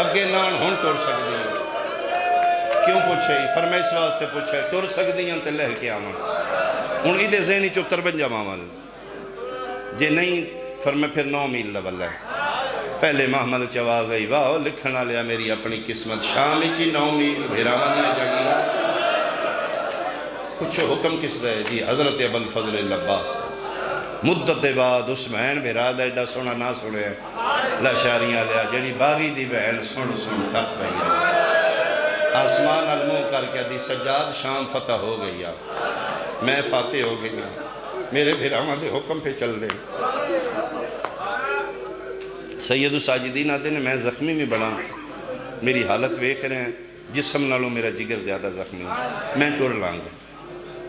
اگے نان ہون ٹور سکتی ہیں کیوں پوچھے فرمائے اس واسطے پوچھے ٹور سکتی ہیں تے لہ کے آمان ان ایدے ذہنی 53 معامل جے نہیں فرمائے پھر 9 میل لبل ہے پہلے محمل چواز گئی واہ لکھنا لیا میری اپنی قسمت شام چی 9 میل بھیراوانی جگی کچھ حکم کس دے جی حضرت ابو الفضل العباس مدت دے بعد عثمان بھیراد ایڈا سونا نہ سنے لاشاریاں لیا جنی باغی دی بہن سن تک رہی آسمان علموں کر کے دی سجاد شام فتح ہو گئی میں فاتح ہو گئی میرے بھیراوان دے حکم پہ چل دے سید الساجدین آتے نے میں زخمی میں بڑھا میری حالت ویکھ رہے ہیں جسم نالوں میرا جگر زیادہ زخمی ہے، میں ٹر لانگا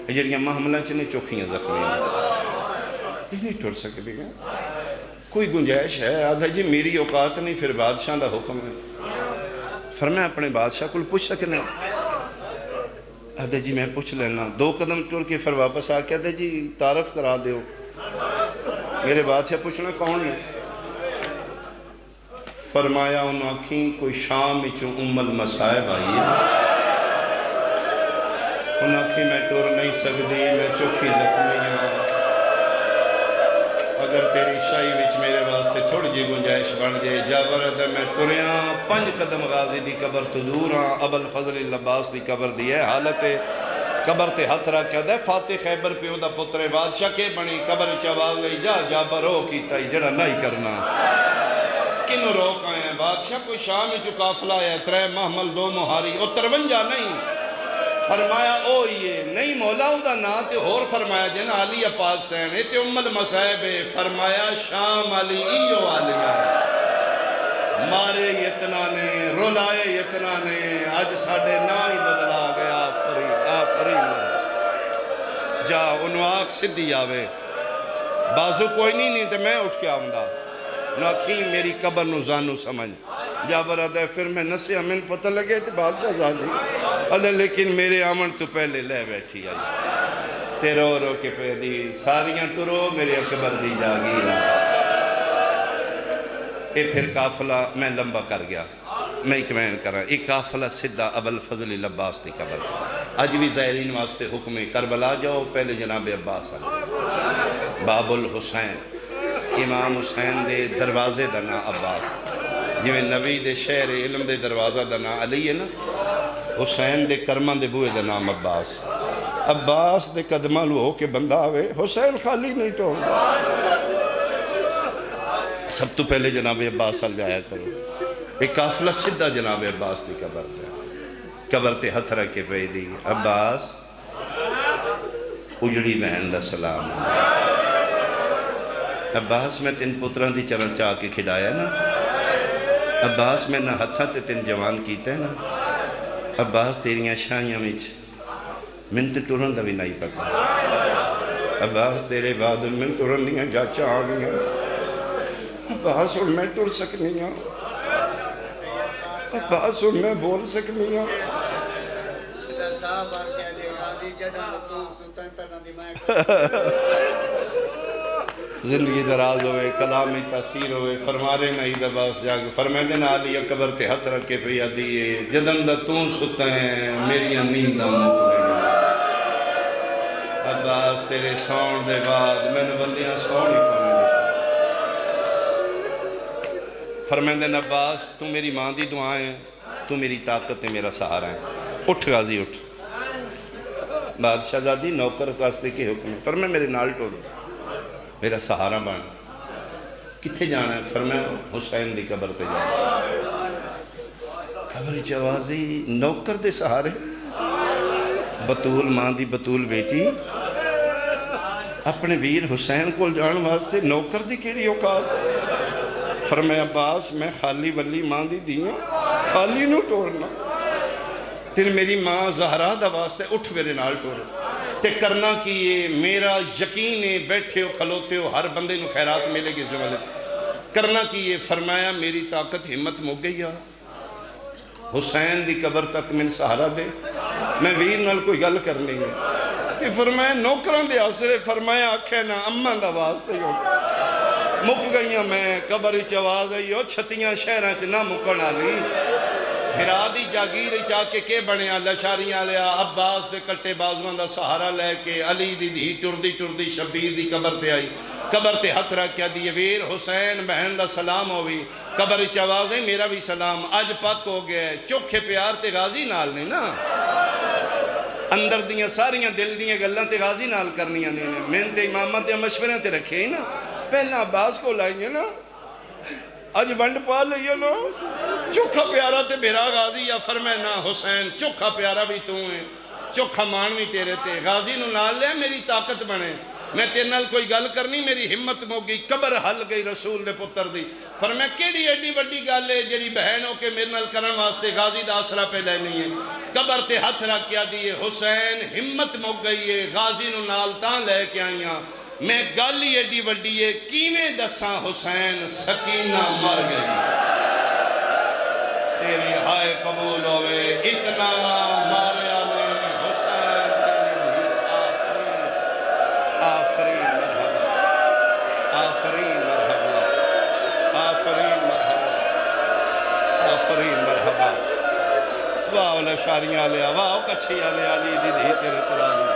یہ جڑیاں محملہ چنے چوکھیاں زخمی ہیں یہ نہیں ٹر سکتے ہیں کوئی گنجائش ہے آدھا جی میری اوقات نہیں پھر بادشاہ دا حکم ہے فرمایا اپنے بادشاہ کو پوچھ سکنے آدھا جی میں پوچھ لینا 2 قدم ٹر کے پھر واپس آ کے آدھا جی تعارف کرا دیو میرے بادشاہ پوچھنا کون ہے فرمایا انہوں آکھیں کوئی شام چوں المصائب آئی ہے انہوں آکھیں میں ٹر نہیں سکتی میں چوکھی زخمی ہوں اگر تیری شاہی وچ میرے واسطے تھوڑی جی گنجائش بن جائے جابر ہے میں ٹریاں 5 قدم غازی دی قبر تو دور ہاں ابو الفضل العباس دی قبر دی ہے حالت قبر تے ہاتھ رکھ کے فاتح خیبر پیو دا پتر بادشاہ کے بنی قبر چواز گئی جا جابر ہو کیتا ہی جڑا نہیں کرنا کنو روک آئے ہیں بادشاہ کوئی شام جو قافلہ ہے 3 محمل 2 مہاری اور 53 نہیں فرمایا او یہ نہیں مولا دا نا تے اور فرمایا جنا علی پاک سین تے المصائب فرمایا شام علی ایو علیہ مارے یتنا نے رولائے یتنا نے آج ساڑھے نا ہی بدلا گیا آفرین جا انواق صدی آوے بازو کوئی نہیں تے میں اٹھ کے آمدہ ناکھیں میری قبر نو زانو سمجھ جابر آدھے پھر میں نسیہ من پتہ لگے تھے بادشاہ زانی آدھے لیکن میرے آمن تو پہلے لے بیٹھی آئی تے رو رو کے پہ دی ساریاں ٹرو میرے قبر دی جاگی نا یہ پھر قافلہ میں لمبا کر گیا میں اکمین کر رہا ایک قافلہ صدہ ابو الفضل العباس دی قبر آج بھی زائرین واسطے حکم کربلا جاؤ پہلے جناب عباس آئے باب الحسین امام حسین دے دروازے دا نا عباس جویں نبی دے شہر علم دے دروازہ دا نا علی ہے نا حسین دے کرمان دے بوئے دا نام عباس عباس دے قدمہ لو ہو کے بندہ آوے حسین خالی نہیں تو سب تو پہلے جناب عباس آل جایا کرو ایک قافلہ صدہ جناب عباس دی قبر تے ہتھ رکھے پہ دی عباس اجڑی بہن دا سلام عباس میں 3 پتران دی چرن چاہ کے کھڑایا نا عباس میں نہ ہتھا تے 3 جوان کیتے نا عباس تیریاں شاہیاں وچ من تے ٹورن دا بھی نہیں پتا عباس تیرے بعد من ٹورن نہیں جاچا آ گیا عباس اور میں ٹور سکنی ہوں عباس اور میں بول سکنی ہوں زندگی دراز ہوئے کلامی تاثیر ہوئے فرمارے نہیں عباس جاگ فرمائے دینا علی قبر تے ہتھ رکھے پہ یادیے جدن دا توں ستا ہیں میری نیندہ مکنے عباس تیرے سون دے بعد میں نے بندیاں سونی کونے فرمائے دینا عباس تو میری ماں دی دعائیں تو میری طاقت میرا سہارا ہے اٹھ غازی اٹھ بادشاہ زادی نوکر کاستے کے حکم فرمائے میرے نال ٹوڑو میرا سہارا بان کتھے جانا ہے فرمائے حسین دی قبر تے جانا قبر چوازی نوکر دے سہارے بطول ماں دی بطول بیٹی اپنے ویر حسین کو جان واسطے نوکر دی کیڑی اوقات فرمائے عباس میں خالی ولی ماں دی دیاں خالی نو ٹورنا پھر میری ماں زہرا دا واسطے اٹھ میرے نال ٹورو تے کرنا کی یہ میرا یقین ہے بیٹھے ہو کھلوتے ہو ہر بندے نو خیرات ملے گی زمانے کرنا کی یہ فرمایا میری طاقت ہمت مک گئی حسین دی قبر تک من سہارا دے میں ویر نال کوئی گل کرنی ہے تے فرمایا نوکران دے آسرے فرمایا آکھے نا اماں دا واسطے ہو مک گئیاں میں قبر چواز آئی ہو چھتیاں شہران چ نہ مکن آلی ہرادی جاگیر چاہ کے بنے لشاریاں لیا عباس دے کٹے بازوان دا سہارا لے کے علی دی دی ٹردی شبیر دی قبر تے آئی قبر تے ہتھ رکھ کیا دی ویر حسین بہن دا سلام ہوئی قبر چواز ہے میرا بھی سلام آج پاک ہو گیا چوکھے پیار تے غازی نال نے نا اندر دیاں ساریاں دل دیاں گلاں تے غازی نال کرنیاں نے میں تے امامت تے مشورے تے رکھے نا پہلا عباس کو لائیں نا آج ونڈ پا لئیے لو چوکھا پیارا تے میرا غازی یا فرمائے نا حسین چوکھا پیارا بھی تو ہیں چوکھا مانوی تیرے تے غازی نو نال لے میری طاقت بنے میں تیرے نال کوئی گل کرنی میری ہمت مو گئی قبر حل گئی رسول دے پتر دی فرمایا کیڑی ایڈی وڈی گل ہے جڑی بہن ہو کے میرے نال کرن واسطے غازی دا آسرا پہ لینی ہے؟ قبر تے ہاتھ رکھ کے دیے حسین ہمت مک گئی ہے، غازی نو نال تاں لے کے آئیاں، میں گل ہی ایڈی وڈی ہے، کیویں دساں حسین سکینہ مر گئی، تیری ہائے قبول ہوئے، اتنا ماریا نے حسین، آفرین مرحبا، آفرین مرحبا، آفرین مرحبا، آفرین مرحبا، واہ لشاریاں لیا، واہ کچھیاں لیا، لی دی دی تیرے ترازی،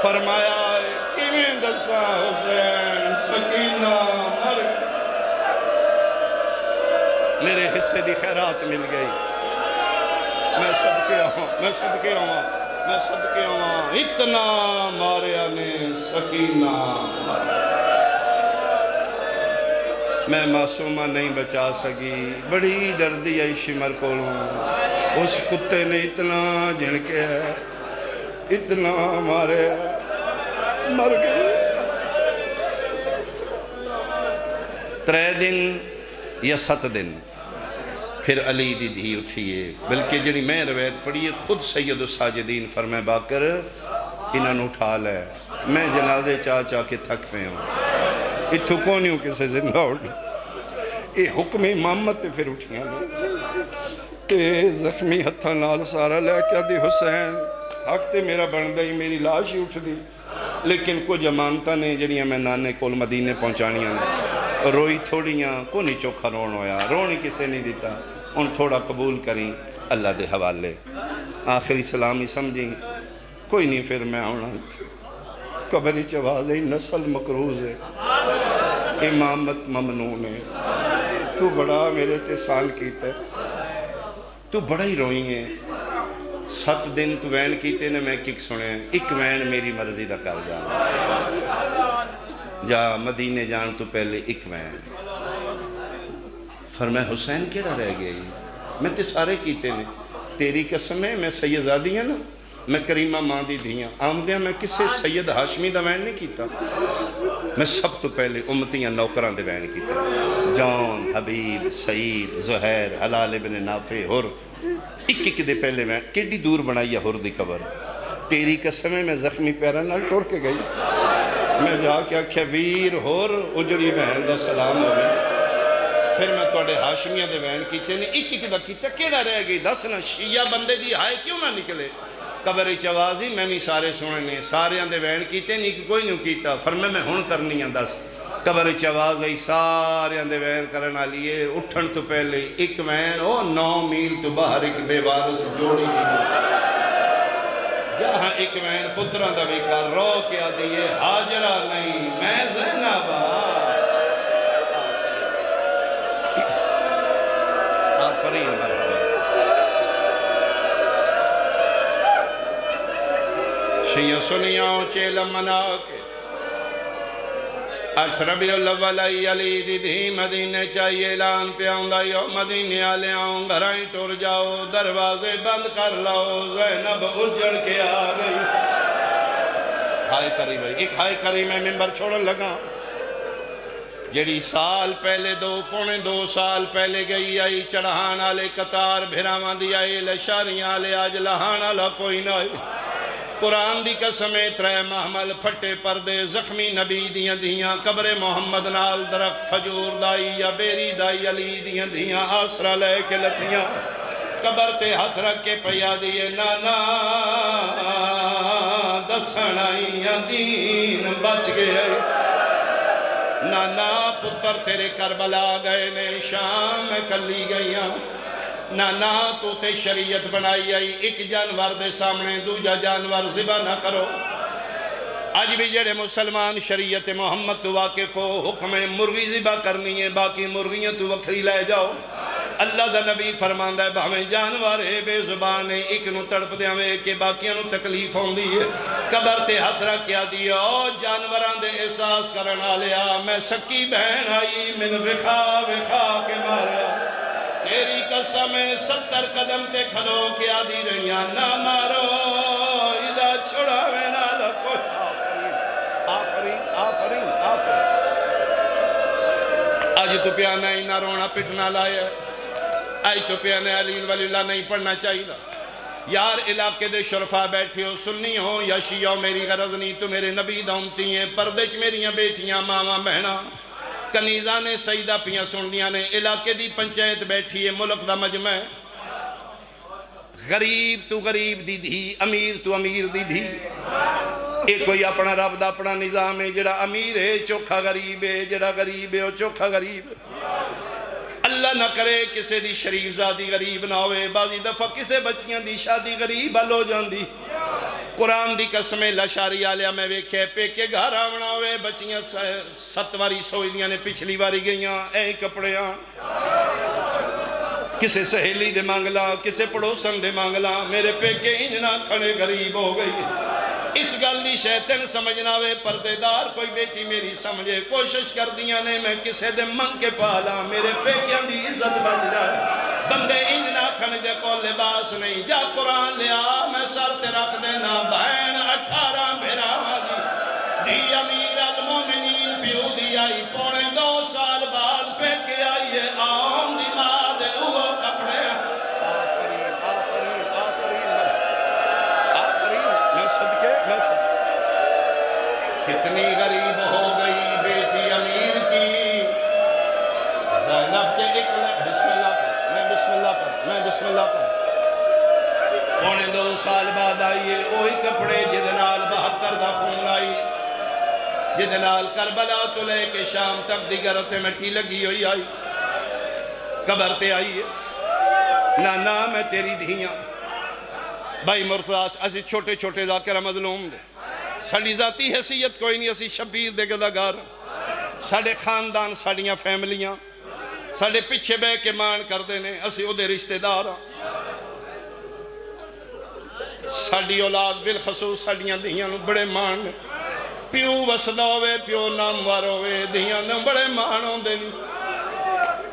فرمایا کیویں دساں حسین سکینہ مر گئی، میرے حصے دی خیرات مل گئی، میں صدقے آؤں، میں صدقے آؤں، میں صدقے آؤں، اتنا ماریا نے سکینہ مر گئی، میں معصومہ نہیں بچا سکی، بڑی ڈردی آئی شمر کولوں، اس کتے نے اتنا جھنکے ہے، اتنا مارے مر گئی، 3 دن یا 7 دن پھر علی دی دھی اٹھئیے، بلکہ جنہی میں روایت پڑھئیے خود سید الساجدین فرمائے باکر انہاں نو اٹھا لے، میں جنازے چاہ کے تھک پہ ہوں، اتھو کونیوں کسے زندہ اٹھ، یہ حکم امامت تے پھر اٹھیاں لے، تے زخمی ہتھا نال سارا لے کیا دی حسین، حق تے میرا بندہ ہی میری لاش ہی اٹھ دی، لیکن کچھ امانتہ نے جنہیاں میں نانے کول مدینے پہنچانیاں نے، روئی تھوڑیاں کو نہیں چوکھا رون ہویا، رونی کسے نہیں دیتا، ان تھوڑا قبول کریں اللہ دے حوالے، آخری سلامی سمجھیں، کوئی نہیں پھر میں ہونا، قبری چوازیں نسل مقروض ہے، امامت ممنون ہے، تو بڑا میرے تے سال کیتا ہے، تو بڑا ہی روئی ہے، 7 دن تو وین کیتے نے میں کک سنے، ایک وین میری مرضی دا کر جانا، جا مدینے جان تو پہلے ایک وین، فرمایا حسین کیڑا رہ گئی، میں تے سارے کیتے نے، تیری قسم ہے میں سیدزادی ہیں نا، میں کریمہ ماں دی دھیاں، آمدیاں میں کسے سید ہاشمی دا وین نہیں کیتا، میں سب تو پہلے امتیاں نوکران دے وین کیتے، جان، حبیب، سعید، زہیر، حلال ابن نافع، ہر، ایک دے پہلے وین، کیڑی دور بنائی ہے ہر دی قبر، تیری قسم ہے میں زخمی پیرا نال ٹور کے گئی، میں جا کے آکھیا ویر ہور اجڑی بہن دا سلام ہوئے، پھر میں توڑے ہاشمیہ دے وین کیتے نے ایک دا کیتا کیڑا رہ گئی دسنا شیعہ بندے دی ہائے کیوں نہ نکلے، قبر چوازی میں بھی سارے سننے سارے دے وین کیتے نہیں کوئی نہیں کیتا، فرمائے میں ہون کرنی ہیں دس، قبر چوازی سارے دے وین کرنا لیے، اٹھن تو پہلے ایک وین 9 میل تو باہر ایک بے وارث جوڑی دی جہاں ایک وین پتران دا بھی کر رو کیا دیئے حاجرہ نہیں میں زینب آفرین مرحبا شیعہ سنیاں چیلم منا کے 8 ربیع الاول علی دی دھی مدینے چاہیے اعلان پہ آؤں یو مدینے آلے آؤں گھرائیں ٹور جاؤ دروازے بند کر لاؤ زینب اجڑ کے آ گئی، ہائے کری بھائی ایک ہائے کری میں ممبر چھوڑن لگا، جڑی سال پہلے 2 سال پہلے گئی آئی چڑھان آلے قطار بھراوان دی آئی لشاریاں آلے آج لہان آلہ کوئی نہ آئی، قرآن دی قسمیں 3 محمل پھٹے پردے زخمی نبی دیاں دیاں قبر محمد نال درخت خجور دائی یا بیری دائی علی دیاں دیاں آسرہ لے کے لتیاں قبر تے ہاتھ رکھ کے پیا دیئے نانا دسنائیاں دین بچ گئے، نانا پتر تیرے کربلا گئے نے شام میں کلی گئیاں، نانا تو تے شریعت بنائی آئی ایک جانور دے سامنے دوجا جانور ذبح نہ کرو، آج بھی جڑے مسلمان شریعت محمد تو واقف ہو حکم مرغی ذبح کرنی ہے باقی مرغیاں تو وکھری لے جاؤ، اللہ دا نبی فرماندہ ہے بہمیں جانور ہے بے زبان ہے ایک نو تڑپ دیاں وے کہ باقیاں نو تکلیف ہوں دی ہے، قبر تے ہاتھ رکھ کیا دیا جانوراں دے احساس کرنا لیا، میں سکی بہن آئی من وخا وخا کے ماریا، تیری قسم 70 قدم تے کھلو کیا دی رہیاں نہ مارو ادا چھڑا میں نہ لکو، آفرین آفرین آفرین، آج اج تو پیانا نہ رونا پٹنا لایا، اج تو پیانا علی ولی اللہ نہیں پڑھنا چاہیے۔ یار علاقے دے شرفا بیٹھے ہو، سنی ہو یا شیعہ ہو، میری غرض نہیں، تو میرے نبی دا امتی ہیں، پردے چ میریاں بیٹیاں ماواں بہناں کنیزاں نے سیدہ پیاں سننیاں نے، علاقے دی پنچایت بیٹھی ہے، ملک دا مجمع ہے، غریب تو غریب دی دھی، امیر تو امیر دی دھی، ایک کوئی اپنا رب دا اپنا نظام ہے، جڑا امیر ہے چوکھا غریب ہے، جڑا غریب ہے وہ چوکھا غریب ہے۔ اللہ نہ کرے کسے دی شریف زادی غریب نہ ہوئے، بعضی دفعہ کسے بچیاں دی شادی غریب حل ہو جاندی۔ قرآن دی قسمیں لشاری آلیا میں ویکھے پیکے گھر آونا ہوئے، بچیاں 7 واری سوئی دیاں نے، پچھلی واری گئیاں اے کپڑیاں، کسے سہیلی دے مانگلا، کسے پڑوسن دے مانگلا، میرے پیکے انجنا کھڑے غریب ہو گئی۔ اس گل دی شیطان سمجھنا وے، پردے دار کوئی بیٹی میری سمجھے، کوشش کر دیاں نے میں کسے دے منگ کے پالا، میرے پیکیاں دی عزت بچ جائے۔ بندے انجنا کھڑے دے کو لباس نہیں، جا قرآن لیا میں سر تے رکھ دینا، بہن 18 بھیراواں دی دی امیر المومنین پیو دی آئی، پونے 2 سال بعد پیکے آئی ہے، آم دی ماں دے اوہ کپڑے۔ آفرین آفرین آفرین آفرین، میں صدقے میں صدقے۔ کتنی غریب ہو گئی بیٹی امیر کی، زینب کے ایک بسم اللہ کر، میں بسم اللہ کر، میں بسم اللہ کر، پونے 2 سال بعد آئیے، وہی کپڑے جدنال 72 دا خون آئی، جدنال کربلا تو لے کے شام تک دیگرتے مٹی لگی ہوئی آئی، قبر تے آئی ہے، نانا میں تیری دھیاں بھائی مرتضی، اسی چھوٹے چھوٹے ذاکرہ مظلوم دے، ساڑی ذاتی حیثیت کوئی نہیں، اسی شبیر دے گداگار، ساڑے خاندان ساڑیاں فیملیاں ساڑے پچھے بے کے مان کر دینے، اسی او دے رشتہ دارا، ساڑی اولاد بالخصوص ساڑیاں دھیاں نو بڑے مان، پیو وسدا ہوئے پیو ناموار ہوئے، دھیاں نو بڑے مان ہوں دے نہیں۔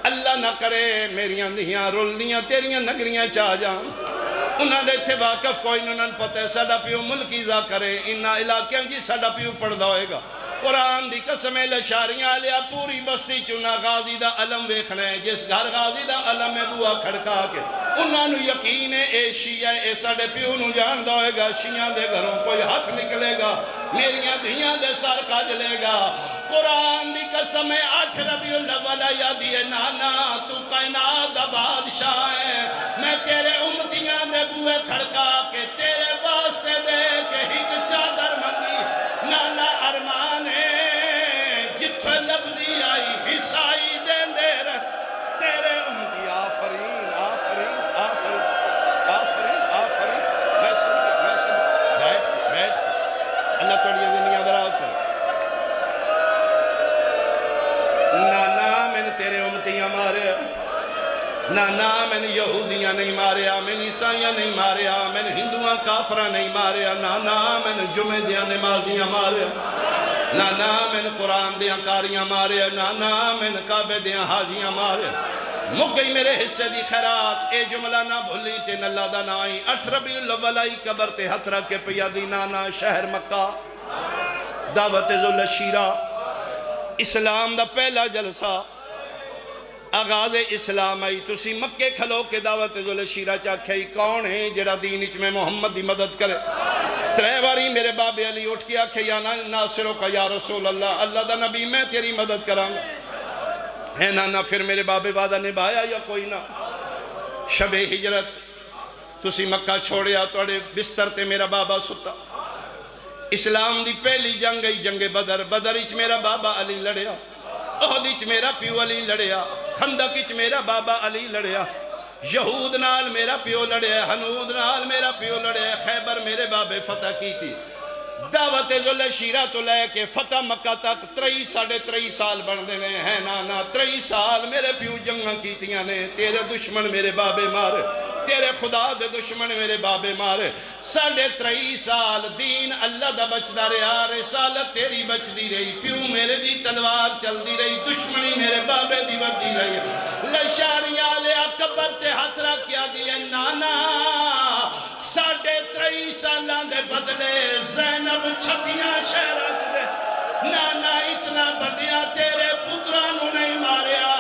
اللہ نہ کرے میریاں دھیاں رول دیاں تیریاں نگریاں چاہ جان، انہاں دے تھے واقف کوئی انہاں پتہ ہے ساڑا پیو ملکی ذا کرے، انہاں علاقیاں جی ساڑا پیو پڑھ دا ہوئے گا۔ قرآن دی قسمیں لشاریاں لیا پوری بستی چنا غازی دا علم ویکھنا ہے، جس گھر غازی دا علم ہے بوا کھڑکا کے انہاں نو یقین ہے اے شیعہ اے ساڑے پیو نو جان دا ہوئے گا، شیعہ دے گھروں کوئی ہاتھ نکلے گا، میریاں دھیاں دے سر کاج لے گا۔ قرآن دی قسمیں 8 ربیع الاول یادی ہے، نانا تو کائنات دا بادشاہ ہے، میں تیرے امتیاں دے بوئے کھڑکا کے تیرے واسطے دے کے ہک چادر منگی، نانا ارمان ہے جتھے لبدی آئی حصائی دین دے رہ تیرے امتی۔ آفرین آفرین آفرین آفرین آفرین، میں صدقے بیٹھ اللہ توڑی زندگیاں دراز کر۔ نانا میں نے تیرے امتیاں مارے، نانا میں نے یہودیاں نہیں ماریا، میں نے عیسائیاں نہیں ماریا، میں نے ہندوان کافرہ نہیں ماریا، نانا میں نے جمعہ دیاں نمازیاں ماریا، نانا میں نے قرآن دیاں کاریاں ماریا، نانا میں نے کعبے دیاں حاجیاں ماریا۔ مک گئی میرے حصے دی خیرات، اے جملہ نہ بھولی تے نلہ دا نہ آئی، 8 ربیع الاول آئی قبر تے ہتھ رکھ کے پیا دی، نانا شہر مکہ دعوت ذوالشیرہ، اسلام دا پہلا جلسہ آغاز اسلام آئی، تسی مکے کھلو کے دعوت ذوالشیرہ چاکھائی کون ہے جڑا دین اچ میں محمد دی مدد کرے۔ 3 باری میرے باب علی اٹھ کے آکھے یا ناصروں کا یا رسول اللہ، اللہ دا نبی میں تیری مدد کرام ہے نانا۔ پھر میرے باب وعدہ نبھایا یا کوئی نہ، شب ہجرت تسی مکہ چھوڑیا، توڑے بستر تے میرا بابا ستا، اسلام دی پہلی جنگ گئی جنگ بدر، بدر اچ میرا بابا علی لڑیا، احد اچ میرا پیو علی لڑیا، خندق اچ میرا بابا علی لڑیا، یہود نال میرا پیو لڑیا، ہنود نال میرا پیو لڑیا، خیبر میرے بابے فتح کی تھی۔ دعوت ذوالشیرہ تو لے کے فتح مکہ تک 23 سال بن دینے ہیں نانا، 23 سال میرے پیو جنگاں کیتیاں نے، تیرے دشمن میرے بابے مارے، تیرے خدا دے دشمن میرے بابے مارے، 23.5 سال دین اللہ دا بچدا رہا، رسالت تیری بچدی رہی، پیو میرے دی تلوار چل دی رہی، دشمنی میرے بابے دی ودی رہی، لشاریاں لیا قبر تے ہاتھ رکھ کیا دیئے نانا، 23.5 سالان دے بدلے زینب چھتیاں شہرات دے، نانا اتنا بدیا تیرے پترانوں نہیں ماریا،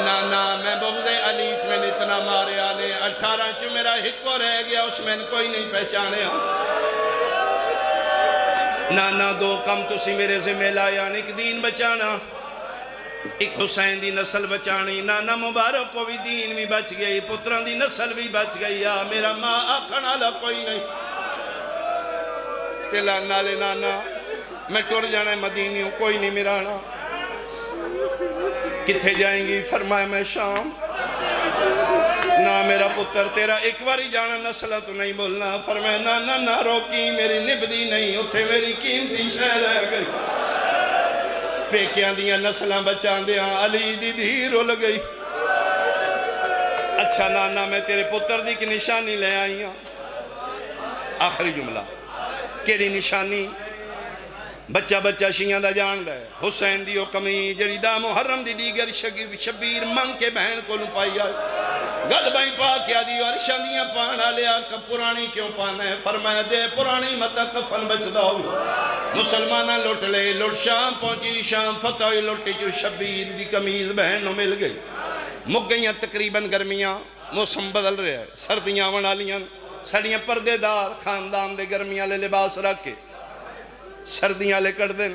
نانا میں بغض علی چ میں اتنا ماریا نے 18 چ میرا ہکو رہ گیا اس میں کوئی نہیں پہچانے نانا دو کم تسی میرے ذمہ لایا ایک دین بچانا ایک حسین دی نسل بچانی نانا مبارک کو بھی دین بھی بچ گئی پتران دی نسل بھی بچ گئی میرا ماں آکھنا لا کوئی نہیں کہ لانا لے نانا میں ٹور جانا ہے مدینی ہوں کوئی نہیں میرا آنا کتھے جائیں گی فرمائے میں شام نا میرا پتر تیرا ایک باری جانا نسلہ تو نہیں بولنا فرمائے نانا نہ روکی میری نبدی نہیں اتھے میری قیمتی شہر ہے گئی پیکیاں دیاں نسلہ بچان دیاں علی دی دھی رول گئی اچھا نانا میں تیرے پتر دی کی نشانی لے آئی ہوں آخری جملہ کیڑی نشانی بچہ بچہ شیعہ دا جان دے حسین دیو کمی جڑی دا محرم دی دیگر شبیر منگ کے بہن کو لپائی آئی گل بائی پا کیا دیو ارشاندیاں پانا لیا کہ پرانی کیوں پانا ہے فرمایا دے پرانی مطا کفن بچ داؤ مسلمانہ لوٹ لے لوٹ شام پہنچی شام فتح لوٹی جو شبیر دی کمیز بہن نو مل گئی مک گئیاں تقریباً گرمیاں موسم بدل رہے ہیں سردیاں ونا لیاں سڑیاں پردے دار خاندان دے گرمیاں لے لباس رکھ کے سردیاں لے کر دیں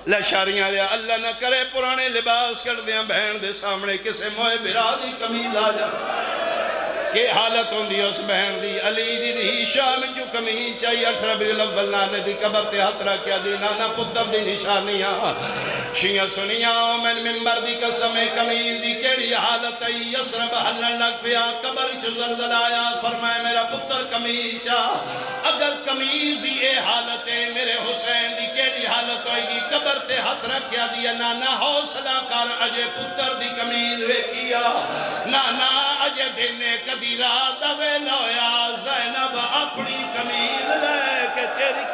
لشاریاں لے اللہ نہ کرے پرانے لباس کر دیں بہن دے سامنے کسے موئے برادی کمیز آ جا کہ حالت ہوں دی اس بہن دی علی دی دی شام جو کمیز چاہیے 18 ربیع الاول نانے دی قبر تے ہاتھ رکھیا دی نانا پتر دی نشانیاں شیعہ سنیاں میں ممبر دی قسم کمیز دی کیڑی حالت ہے یسرب حلن لگ پیا قبر چو زلزل آیا فرمائے میرا پتر کمیز چاہ اگر کمیز دی اے حالت ہے میرے حسین دی کیڑی حالت ہوئے گی قبر تے ہاتھ رکھیا دیا نانا حوصلہ کر اجے پتر دی کمیز وے کیا نانا اجے دینے کدی رات دوے لویا زینب اپنی کمیز لے کے تیری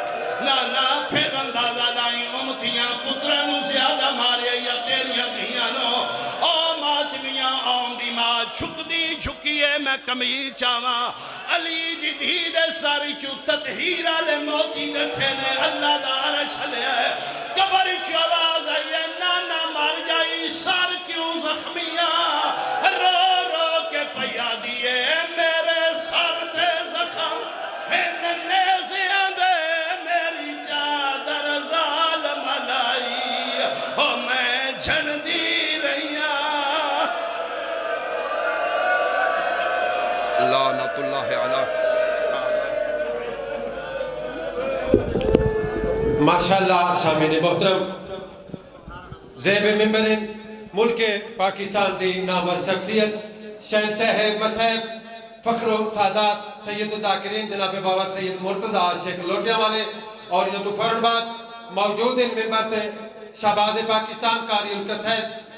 نانا پھر اندازہ لائیں امتیاں پترانو زیادہ مارے یا تیریاں دھیاں نو او ماتمیاں آن دی ماں چھک دی چھکیے میں کمیز چاہاں علی دی دھی دے ساری چو تطہیرہ لے موتی گٹھے نے اللہ دا عرش لے آئے قبر چو آواز آئیے نانا مار جائی سار کیوں زخمیاں رو رو کے پیا دیئے میرے سار تے زخم نیزیاں دے میری چادر ظالم لائی او میں جھڑ دی رہیاں لعنت اللہ علیہ ماشاءاللہ سامعین محترم زیب ممبر ملک پاکستان دی نامور شخصیت شہنشاہ مذہب فخر و سعادت سید ذاکرین جناب بابا سید مرتضیٰ شیخ لوٹیاں والے اور انہوں تو فورن بعد موجود ان ممبر تے شہباز پاکستان قاری القصید